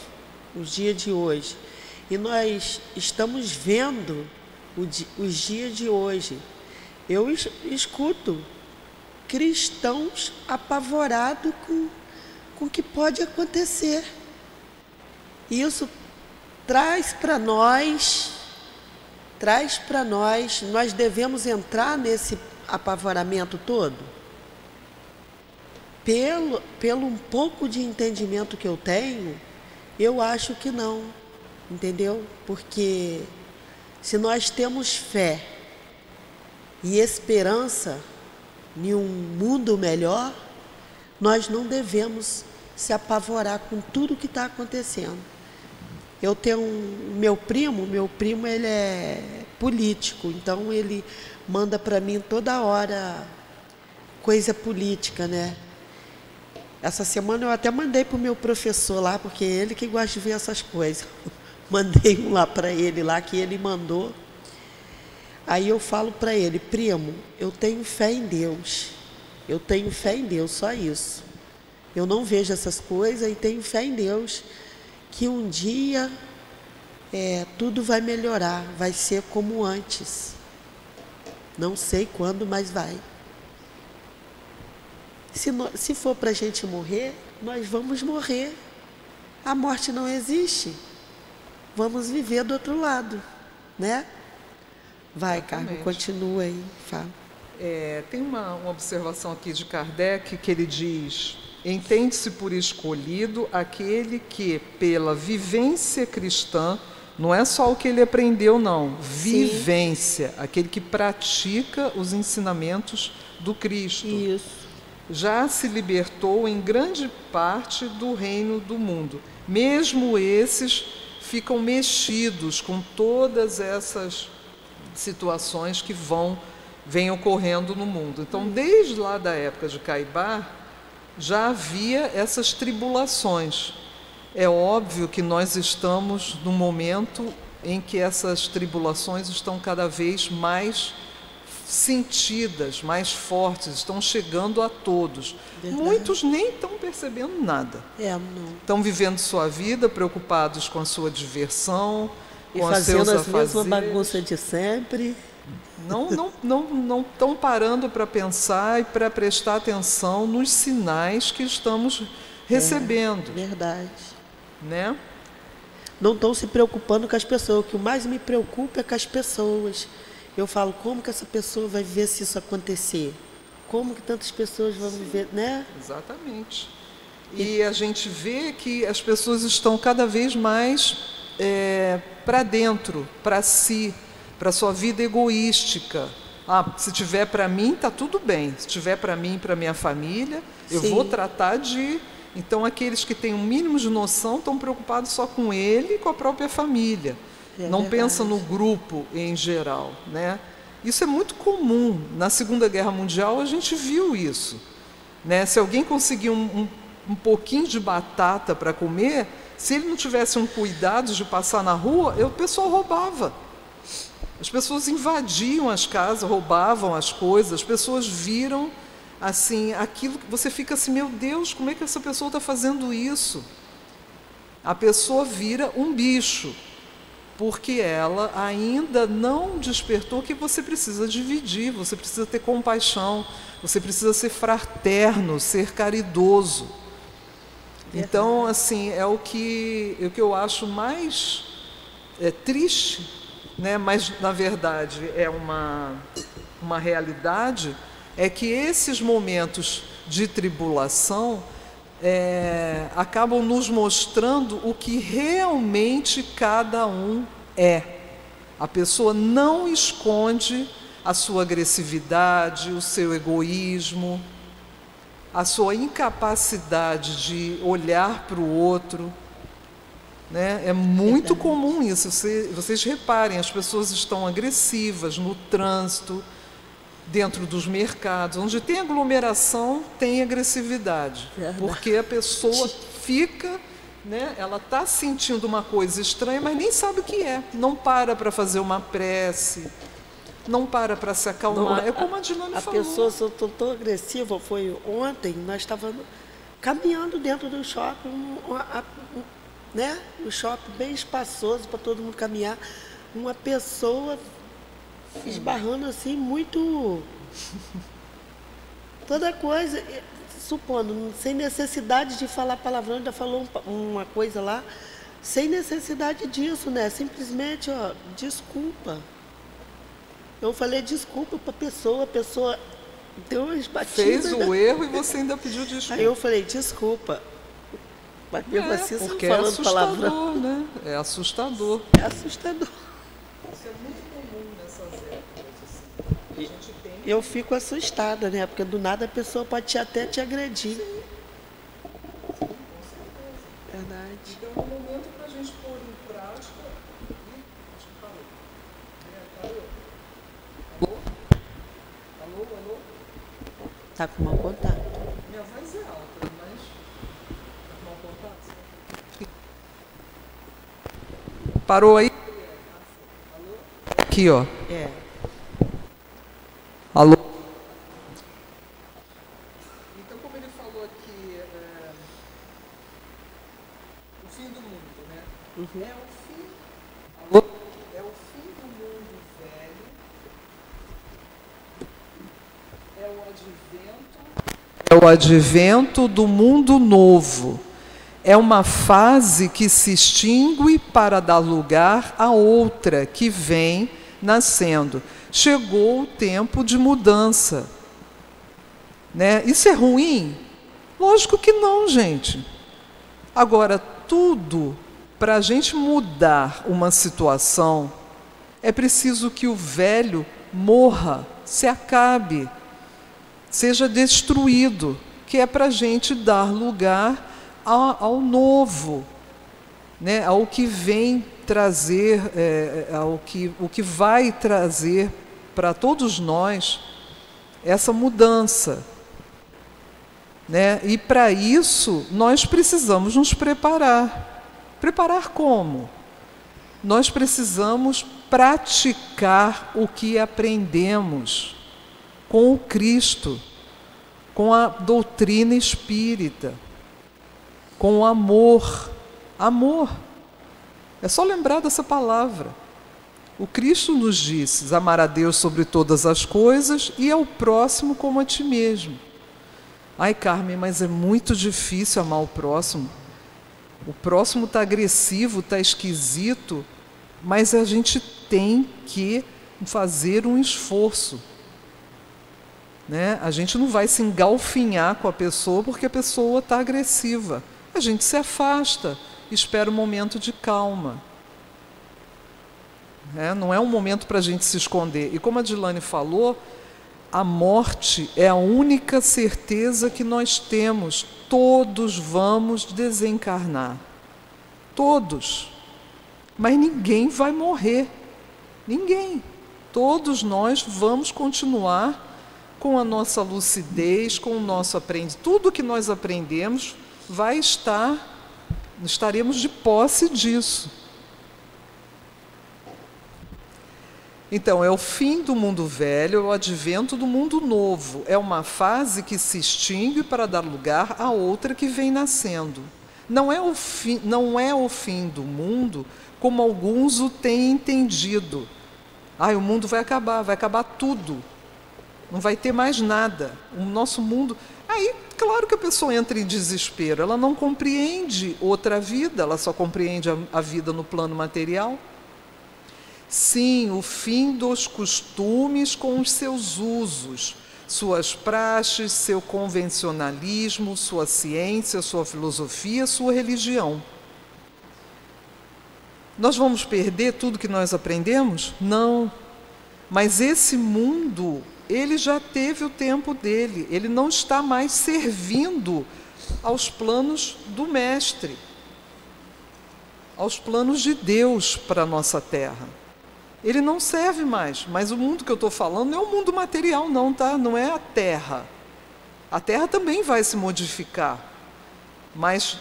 o dia de hoje. E nós estamos vendo os dias de hoje. Eu escuto cristãos apavorados com o que pode acontecer. Isso traz para nós, nós devemos entrar nesse apavoramento todo? Pelo um pouco de entendimento que eu tenho, eu acho que não, entendeu? Porque se nós temos fé e esperança em um mundo melhor, nós não devemos se apavorar com tudo que está acontecendo. Eu tenho meu primo ele é político, então ele manda para mim toda hora coisa política, né? Essa semana eu até mandei para o meu professor lá, porque é ele que gosta de ver essas coisas. Mandei um lá para ele, lá que ele mandou. Aí eu falo para ele: primo, eu tenho fé em Deus. Eu tenho fé em Deus, só isso. Eu não vejo essas coisas e tenho fé em Deus, que um dia tudo vai melhorar, vai ser como antes. Não sei quando, mas vai. Se for para a gente morrer, nós vamos morrer. A morte não existe. Vamos viver do outro lado, né? Vai, Carmen, continua aí, fala. Tem uma observação aqui de Kardec que ele diz: entende-se por escolhido aquele que, pela vivência cristã, não é só o que ele aprendeu, não, vivência, aquele que pratica os ensinamentos do Cristo. Isso. Já se libertou em grande parte do reino do mundo. Mesmo esses ficam mexidos com todas essas situações que vêm ocorrendo no mundo. Então, desde lá da época de Caibar, já havia essas tribulações. É óbvio que nós estamos num momento em que essas tribulações estão cada vez mais sentidas, mais fortes, estão chegando a todos. Verdade. Muitos nem estão percebendo nada. Não. Estão vivendo sua vida, preocupados com a sua diversão, e com fazendo os seus as mesmas bagunças de sempre. Não estão parando para pensar e para prestar atenção nos sinais que estamos recebendo. Verdade. Né? Não estão se preocupando com as pessoas. O que mais me preocupa é com as pessoas. Eu falo, como que essa pessoa vai ver se isso acontecer? como que tantas pessoas vão viver, né? Exatamente. E a gente vê que as pessoas estão cada vez mais para dentro, para si, para sua vida egoística. Se tiver para mim, está tudo bem. Se tiver para mim e para minha família, eu vou tratar de... Então, aqueles que têm um mínimo de noção estão preocupados só com ele e com a própria família. Não pensam no grupo em geral, né? Isso é muito comum. Na Segunda Guerra Mundial, a gente viu isso, né? Se alguém conseguia um pouquinho de batata para comer, se ele não tivesse um cuidado de passar na rua, o pessoal roubava. As pessoas invadiam as casas, roubavam as coisas, as pessoas viram assim, aquilo que você fica assim, meu Deus, como é que essa pessoa está fazendo isso? A pessoa vira um bicho, porque ela ainda não despertou que você precisa dividir, você precisa ter compaixão, você precisa ser fraterno, ser caridoso. Então, assim, é o que eu acho mais triste, né? Mas, na verdade, é uma realidade, é que esses momentos de tribulação acabam nos mostrando o que realmente cada um é. A pessoa não esconde a sua agressividade, o seu egoísmo, a sua incapacidade de olhar para o outro, né? É muito comum isso. Vocês reparem, as pessoas estão agressivas no trânsito, dentro dos mercados, onde tem aglomeração, tem agressividade. Porque a pessoa fica, né, ela está sentindo uma coisa estranha, mas nem sabe o que é. Não para fazer uma prece, não para se acalmar. É como a Dilane falou. A pessoa se tornou tão agressiva. Foi ontem, nós estávamos caminhando dentro do shopping, né, um shopping bem espaçoso para todo mundo caminhar. Uma pessoa esbarrando assim, muito... toda coisa, supondo, sem necessidade de falar palavrão, ainda falou uma coisa lá, sem necessidade disso, né? Simplesmente, desculpa. Eu falei desculpa para a pessoa deu umas batidas. Fez o erro e você ainda pediu desculpa. Aí eu falei, desculpa. Mas mesmo assim, porque falando é assustador, palavrão. né? É assustador. É assustador. Isso é muito comum nessas épocas. Assim. Eu fico assustada, né? Porque do nada a pessoa pode até te agredir. Sim. Verdade. Então é um momento para a gente pôr em prática. Acho que parou. Parou? Alô? Alô? Tá com mau contato. Minha voz é alta, mas tá com mau contato? Parou aí? Alô? Aqui, ó. Alô? Então, como ele falou aqui, o fim do mundo, né? Uhum. É o fim. Alô? É o fim do mundo velho. É o advento do mundo novo. É uma fase que se extingue para dar lugar a outra que vem nascendo. Chegou o tempo de mudança, né? Isso é ruim? Lógico que não, gente. Agora, tudo, para a gente mudar uma situação, é preciso que o velho morra, se acabe, seja destruído, que é para a gente dar lugar ao novo, né? Ao que vem trazer, o que vai trazer para todos nós essa mudança, né? E para isso nós precisamos nos preparar. Preparar como? Nós precisamos praticar o que aprendemos com o Cristo, com a doutrina espírita, com o amor. Amor. É só lembrar dessa palavra. O Cristo nos disse: amar a Deus sobre todas as coisas e ao próximo como a ti mesmo. Ai, Carmen, mas é muito difícil amar o próximo. O próximo está agressivo, está esquisito, mas a gente tem que fazer um esforço, né? A gente não vai se engalfinhar com a pessoa porque a pessoa está agressiva. A gente se afasta, espera um momento de calma. Não é um momento para a gente se esconder. E como a Dilane falou, a morte é a única certeza que nós temos. Todos vamos desencarnar. Todos. Mas ninguém vai morrer. Ninguém. Todos nós vamos continuar com a nossa lucidez, com o nosso aprendizado. Tudo que nós aprendemos estaremos de posse disso. Então, é o fim do mundo velho, é o advento do mundo novo. É uma fase que se extingue para dar lugar a outra que vem nascendo. Não é o fim do mundo como alguns o têm entendido. O mundo vai acabar tudo. Não vai ter mais nada. O nosso mundo... Aí, claro que a pessoa entra em desespero. Ela não compreende outra vida, ela só compreende a vida no plano material. Sim, o fim dos costumes com os seus usos, suas praxes, seu convencionalismo, sua ciência, sua filosofia, sua religião. Nós vamos perder tudo que nós aprendemos? Não. Mas esse mundo, ele já teve o tempo dele, ele não está mais servindo aos planos do Mestre, aos planos de Deus para a nossa Terra. Ele não serve mais, mas o mundo que eu estou falando não é o mundo material não, tá? Não é a Terra. A Terra também vai se modificar, mas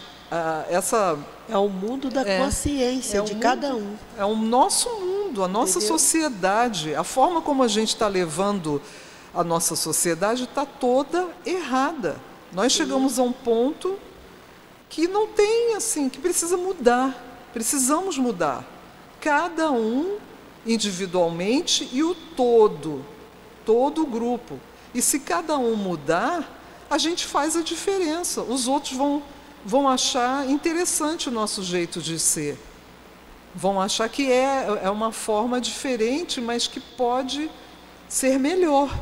é o mundo da consciência de cada um. É o nosso mundo, a nossa sociedade, a forma como a gente está levando a nossa sociedade está toda errada. Nós chegamos a um ponto que não tem, assim, que precisa mudar. Precisamos mudar. Cada um individualmente e o todo o grupo. E se cada um mudar, a gente faz a diferença. Os outros vão achar interessante o nosso jeito de ser. Vão achar que é uma forma diferente, mas que pode ser melhor.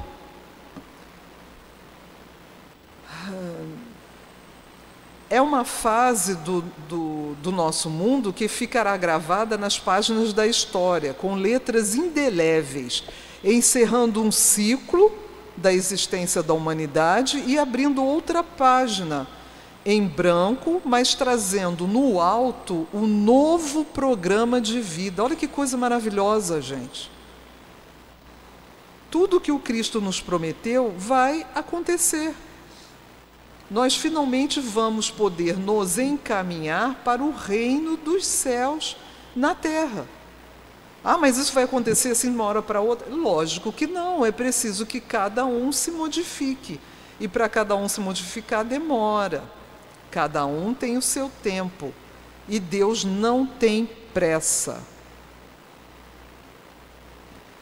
É uma fase do nosso mundo que ficará gravada nas páginas da história, com letras indeléveis, encerrando um ciclo da existência da humanidade e abrindo outra página, em branco, mas trazendo no alto um novo programa de vida. Olha que coisa maravilhosa, gente. Tudo que o Cristo nos prometeu vai acontecer. Nós finalmente vamos poder nos encaminhar para o reino dos céus na terra. Mas isso vai acontecer assim de uma hora para outra? Lógico que não, é preciso que cada um se modifique. E para cada um se modificar demora. Cada um tem o seu tempo. E Deus não tem pressa.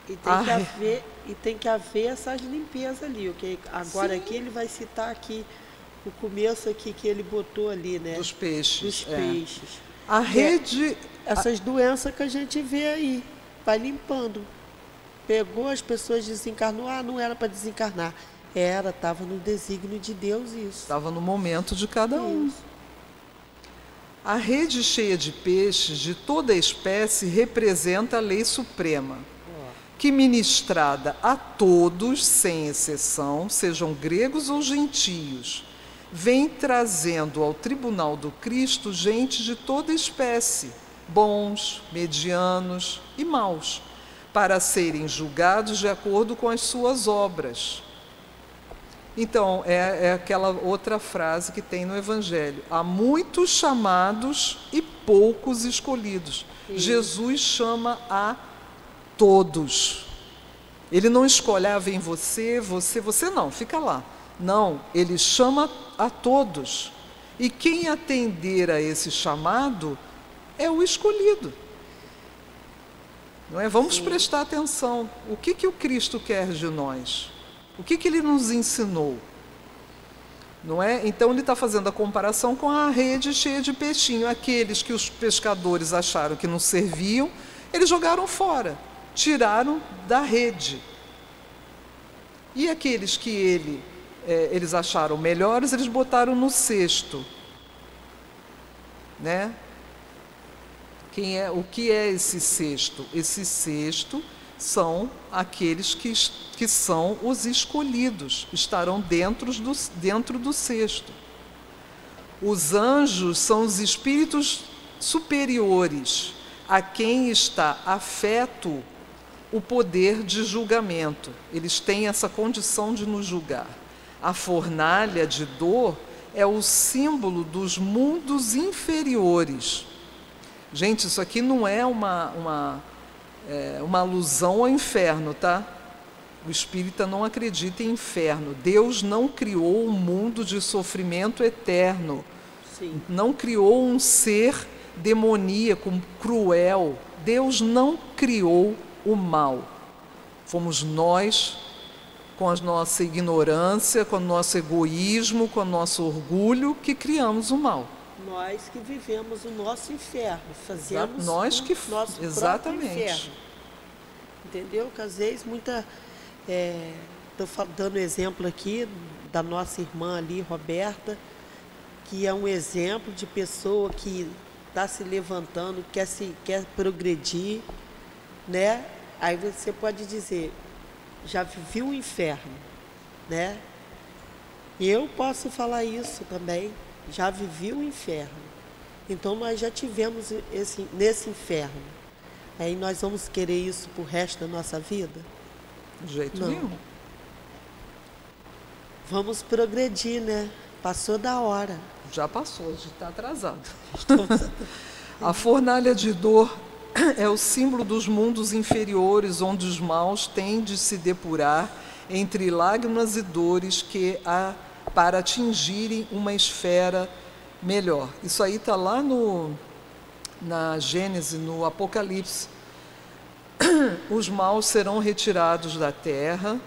E tem que haver essas limpezas ali. Okay? Agora aqui ele vai citar aqui o começo aqui que ele botou ali, né? Dos peixes. Dos peixes. A rede... Essas doenças que a gente vê aí, vai limpando. Pegou, as pessoas desencarnou, não era para desencarnar. Estava no desígnio de Deus isso. Estava no momento de cada um. A rede cheia de peixes de toda espécie representa a lei suprema, que ministrada a todos, sem exceção, sejam gregos ou gentios, vem trazendo ao tribunal do Cristo gente de toda espécie, bons, medianos e maus, para serem julgados de acordo com as suas obras. Então, é aquela outra frase que tem no Evangelho. Há muitos chamados e poucos escolhidos. Sim. Jesus chama a todos. Ele não escolhe, vem você não, fica lá. Não, ele chama a todos. E quem atender a esse chamado é o escolhido. Não é? Vamos prestar atenção. O que o Cristo quer de nós? O que ele nos ensinou? Não é? Então ele está fazendo a comparação com a rede cheia de peixinho. Aqueles que os pescadores acharam que não serviam, eles jogaram fora, tiraram da rede. E aqueles que eles acharam melhores, eles botaram no cesto, né? O que é esse cesto? Esse cesto são aqueles que são os escolhidos, estarão dentro do cesto. Os anjos são os espíritos superiores, a quem está afeto o poder de julgamento. Eles têm essa condição de nos julgar. A fornalha de dor é o símbolo dos mundos inferiores. Gente, isso aqui não é uma alusão ao inferno, tá? O espírita não acredita em inferno. Deus não criou um mundo de sofrimento eterno. Sim. Não criou um ser demoníaco, cruel. Deus não criou o mal. Fomos nós, com a nossa ignorância, com o nosso egoísmo, com o nosso orgulho, que criamos o mal. Nós que vivemos o nosso inferno, fazemos nós que, o nosso exatamente. próprio inferno. Entendeu? Que às vezes estou dando exemplo aqui da nossa irmã ali, Roberta, que é um exemplo de pessoa que está se levantando, quer progredir, né? Aí você pode dizer, já vivi o inferno, né? E eu posso falar isso também, já vivi o inferno. Então nós já tivemos nesse inferno. Aí nós vamos querer isso pro resto da nossa vida? De jeito Não. nenhum. Vamos progredir, né? Passou da hora. Já passou, a gente está atrasado. A fornalha de dor é o símbolo dos mundos inferiores, onde os maus têm de se depurar entre lágrimas e dores para atingirem uma esfera melhor. Isso aí está lá na Gênesis, no Apocalipse. Os maus serão retirados da terra.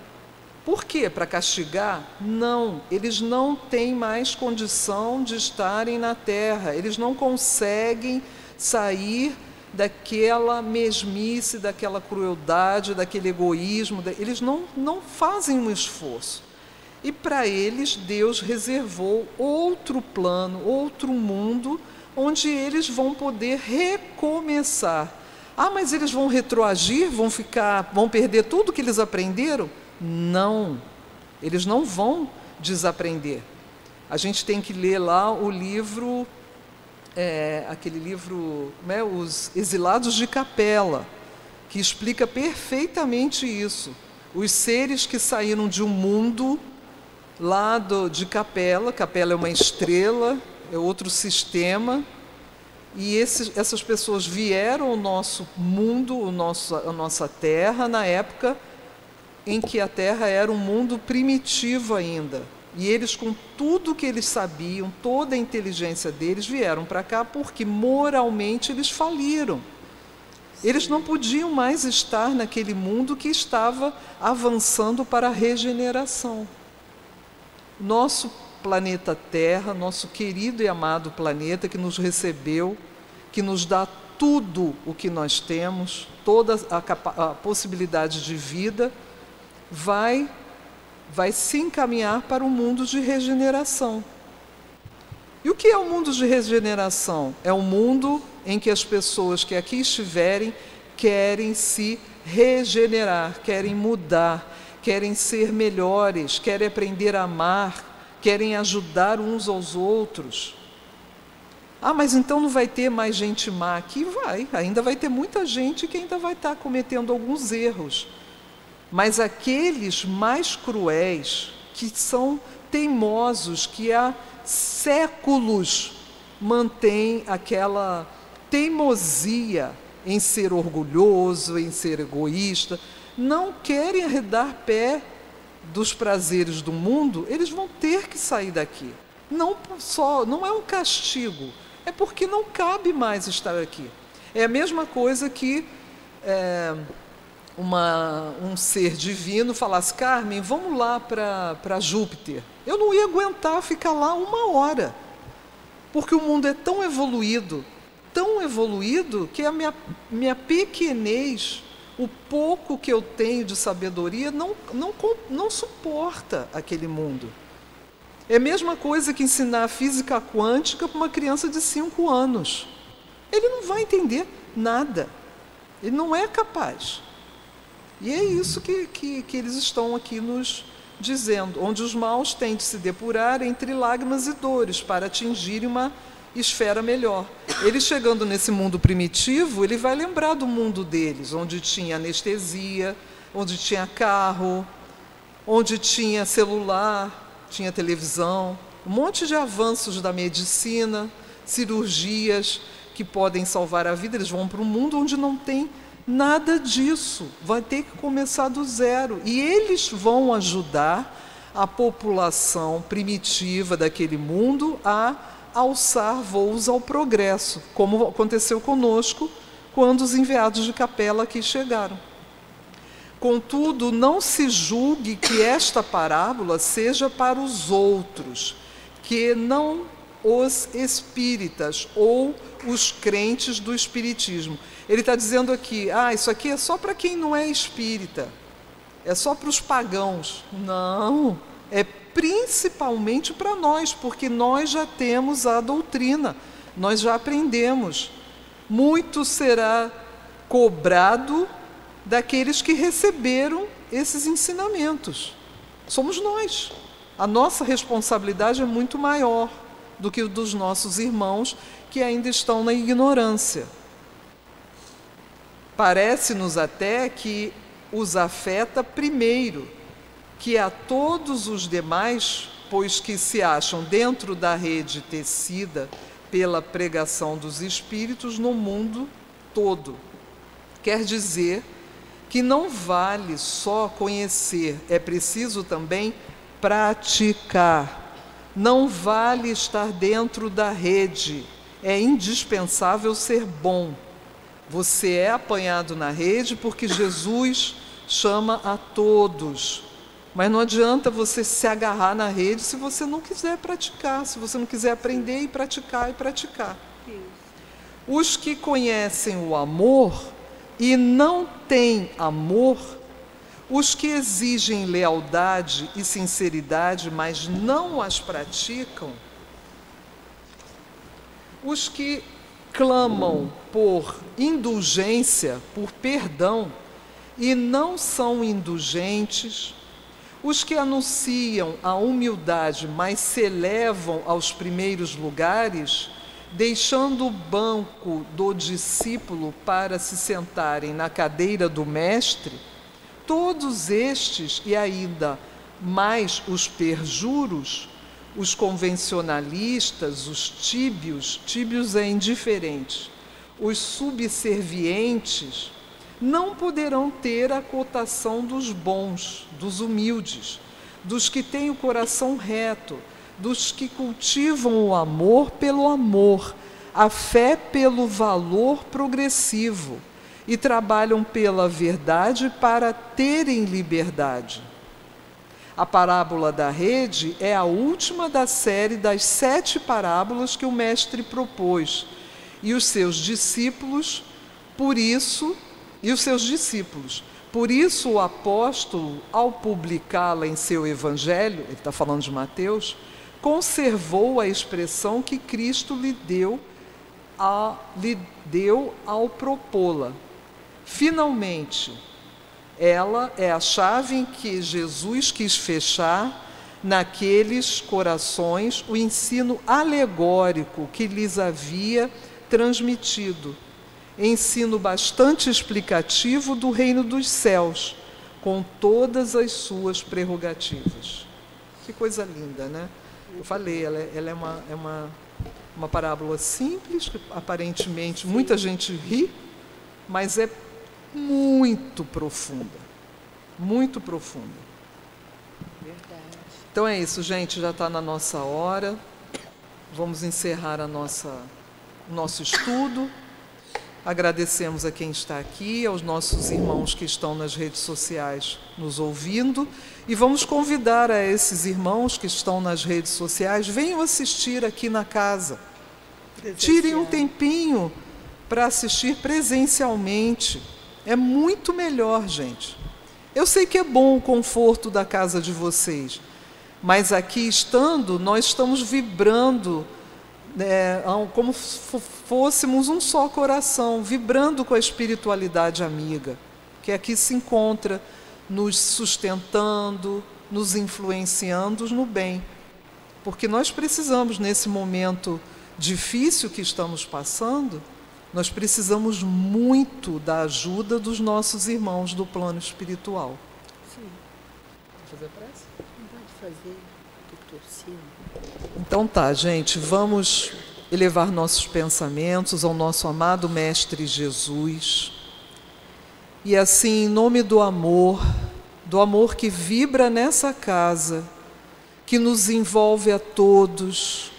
Por quê? Para castigar? Não, eles não têm mais condição de estarem na terra, eles não conseguem sair daquela mesmice, daquela crueldade, daquele egoísmo, eles não fazem um esforço. E para eles Deus reservou outro plano, outro mundo, onde eles vão poder recomeçar. Ah, mas eles vão retroagir, vão perder tudo que eles aprenderam? Não, eles não vão desaprender. A gente tem que ler lá o livro, aquele livro, né, Os Exilados de Capela, que explica perfeitamente isso. Os seres que saíram de um mundo lá de Capela, Capela é uma estrela, é outro sistema, e essas pessoas vieram ao nosso mundo, a nossa terra, na época em que a Terra era um mundo primitivo ainda. E eles, com tudo que eles sabiam, toda a inteligência deles, vieram para cá porque moralmente eles faliram. Sim. Eles não podiam mais estar naquele mundo que estava avançando para a regeneração. Nosso planeta Terra, nosso querido e amado planeta que nos recebeu, que nos dá tudo o que nós temos, toda a possibilidade de vida, vai se encaminhar para um mundo de regeneração. E o que é o mundo de regeneração? É um mundo em que as pessoas que aqui estiverem querem se regenerar, querem mudar, querem ser melhores, querem aprender a amar, querem ajudar uns aos outros. Ah, mas então não vai ter mais gente má aqui? Vai, ainda vai ter muita gente que ainda vai estar cometendo alguns erros. Mas aqueles mais cruéis, que são teimosos, que há séculos mantêm aquela teimosia em ser orgulhoso, em ser egoísta, não querem arredar pé dos prazeres do mundo, eles vão ter que sair daqui. Não é um castigo, é porque não cabe mais estar aqui. É a mesma coisa que um ser divino falasse, Carmen, vamos lá para Júpiter. Eu não ia aguentar ficar lá 1 hora, porque o mundo é tão evoluído, que a minha pequenez, O pouco que eu tenho de sabedoria não suporta aquele mundo. É a mesma coisa que ensinar física quântica para uma criança de 5 anos. Ele não vai entender nada. Ele não é capaz. E é isso que eles estão aqui nos dizendo, onde os maus têm de se depurar entre lágrimas e dores para atingirem uma esfera melhor. Ele chegando nesse mundo primitivo, ele vai lembrar do mundo deles, onde tinha anestesia, onde tinha carro, onde tinha celular, tinha televisão, um monte de avanços da medicina, cirurgias que podem salvar a vida. Eles vão para um mundo onde não tem nada disso, vai ter que começar do zero. E eles vão ajudar a população primitiva daquele mundo a alçar voos ao progresso, como aconteceu conosco quando os enviados de Capela aqui chegaram. Contudo, não se julgue que esta parábola seja para os outros, que não os espíritas ou os crentes do espiritismo. Ele está dizendo aqui, isso aqui é só para quem não é espírita, é só para os pagãos. Não, é principalmente para nós, porque nós já temos a doutrina, nós já aprendemos. Muito será cobrado daqueles que receberam esses ensinamentos. Somos nós. A nossa responsabilidade é muito maior do que o dos nossos irmãos que ainda estão na ignorância. Parece-nos até que os afeta primeiro, que a todos os demais, pois que se acham dentro da rede tecida pela pregação dos espíritos no mundo todo. Quer dizer que não vale só conhecer, é preciso também praticar. Não vale estar dentro da rede, é indispensável ser bom. Você é apanhado na rede porque Jesus chama a todos. Mas não adianta você se agarrar na rede se você não quiser praticar, se você não quiser aprender e praticar e praticar. Os que conhecem o amor e não têm amor, os que exigem lealdade e sinceridade, mas não as praticam, os que clamam por indulgência, por perdão, e não são indulgentes, os que anunciam a humildade, mas se elevam aos primeiros lugares, deixando o banco do discípulo para se sentarem na cadeira do mestre, todos estes, e ainda mais os perjuros, os convencionalistas, os tíbios é indiferente, os subservientes, não poderão ter a cotação dos bons, dos humildes, dos que têm o coração reto, dos que cultivam o amor pelo amor, a fé pelo valor progressivo e trabalham pela verdade para terem liberdade. A parábola da rede é a última da série das 7 parábolas que o mestre propôs, e os seus discípulos, por isso, o apóstolo, ao publicá-la em seu evangelho, ele está falando de Mateus, conservou a expressão que Cristo lhe deu ao propô-la. Finalmente, ela é a chave em que Jesus quis fechar naqueles corações o ensino alegórico que lhes havia transmitido. Ensino bastante explicativo do reino dos céus, com todas as suas prerrogativas. Que coisa linda, né? Eu falei, ela é uma parábola simples, que aparentemente muita gente ri, mas é muito profunda. Muito profunda. Verdade. Então é isso, gente, já está na nossa hora. Vamos encerrar o nosso estudo. Agradecemos a quem está aqui, aos nossos irmãos que estão nas redes sociais nos ouvindo, e vamos convidar a esses irmãos que estão nas redes sociais, venham assistir aqui na casa. Tirem um tempinho para assistir presencialmente. É muito melhor, gente. Eu sei que é bom o conforto da casa de vocês, mas aqui estando, nós estamos vibrando, como fôssemos um só coração, vibrando com a espiritualidade amiga, que aqui se encontra, nos sustentando, nos influenciando no bem. Porque nós precisamos, nesse momento difícil que estamos passando, nós precisamos muito da ajuda dos nossos irmãos do plano espiritual. Sim. Pode fazer a prece? Não pode fazer, estou torcendo. Então tá, gente, vamos elevar nossos pensamentos ao nosso amado Mestre Jesus. E assim, em nome do amor que vibra nessa casa, que nos envolve a todos,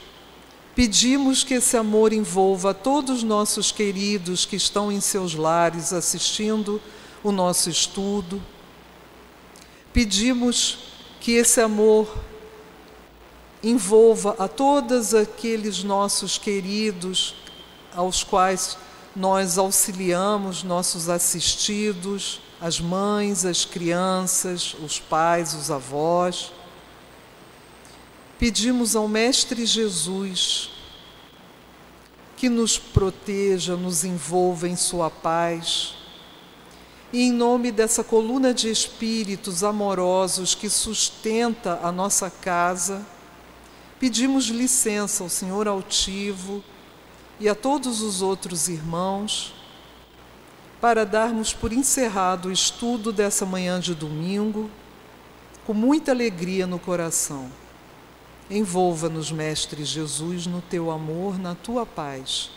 pedimos que esse amor envolva a todos os nossos queridos que estão em seus lares assistindo o nosso estudo. Pedimos que esse amor envolva a todos aqueles nossos queridos aos quais nós auxiliamos, nossos assistidos, as mães, as crianças, os pais, os avós. Pedimos ao Mestre Jesus que nos proteja, nos envolva em sua paz. E em nome dessa coluna de espíritos amorosos que sustenta a nossa casa, pedimos licença ao Senhor altivo e a todos os outros irmãos para darmos por encerrado o estudo dessa manhã de domingo com muita alegria no coração. Envolva-nos, Mestre Jesus, no teu amor, na tua paz.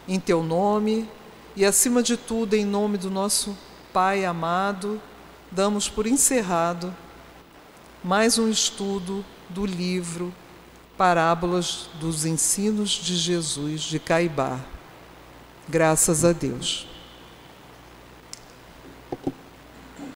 Em teu nome e, acima de tudo, em nome do nosso Pai amado, damos por encerrado mais um estudo do livro Parábolas dos Ensinos de Jesus de Caibá. Graças a Deus.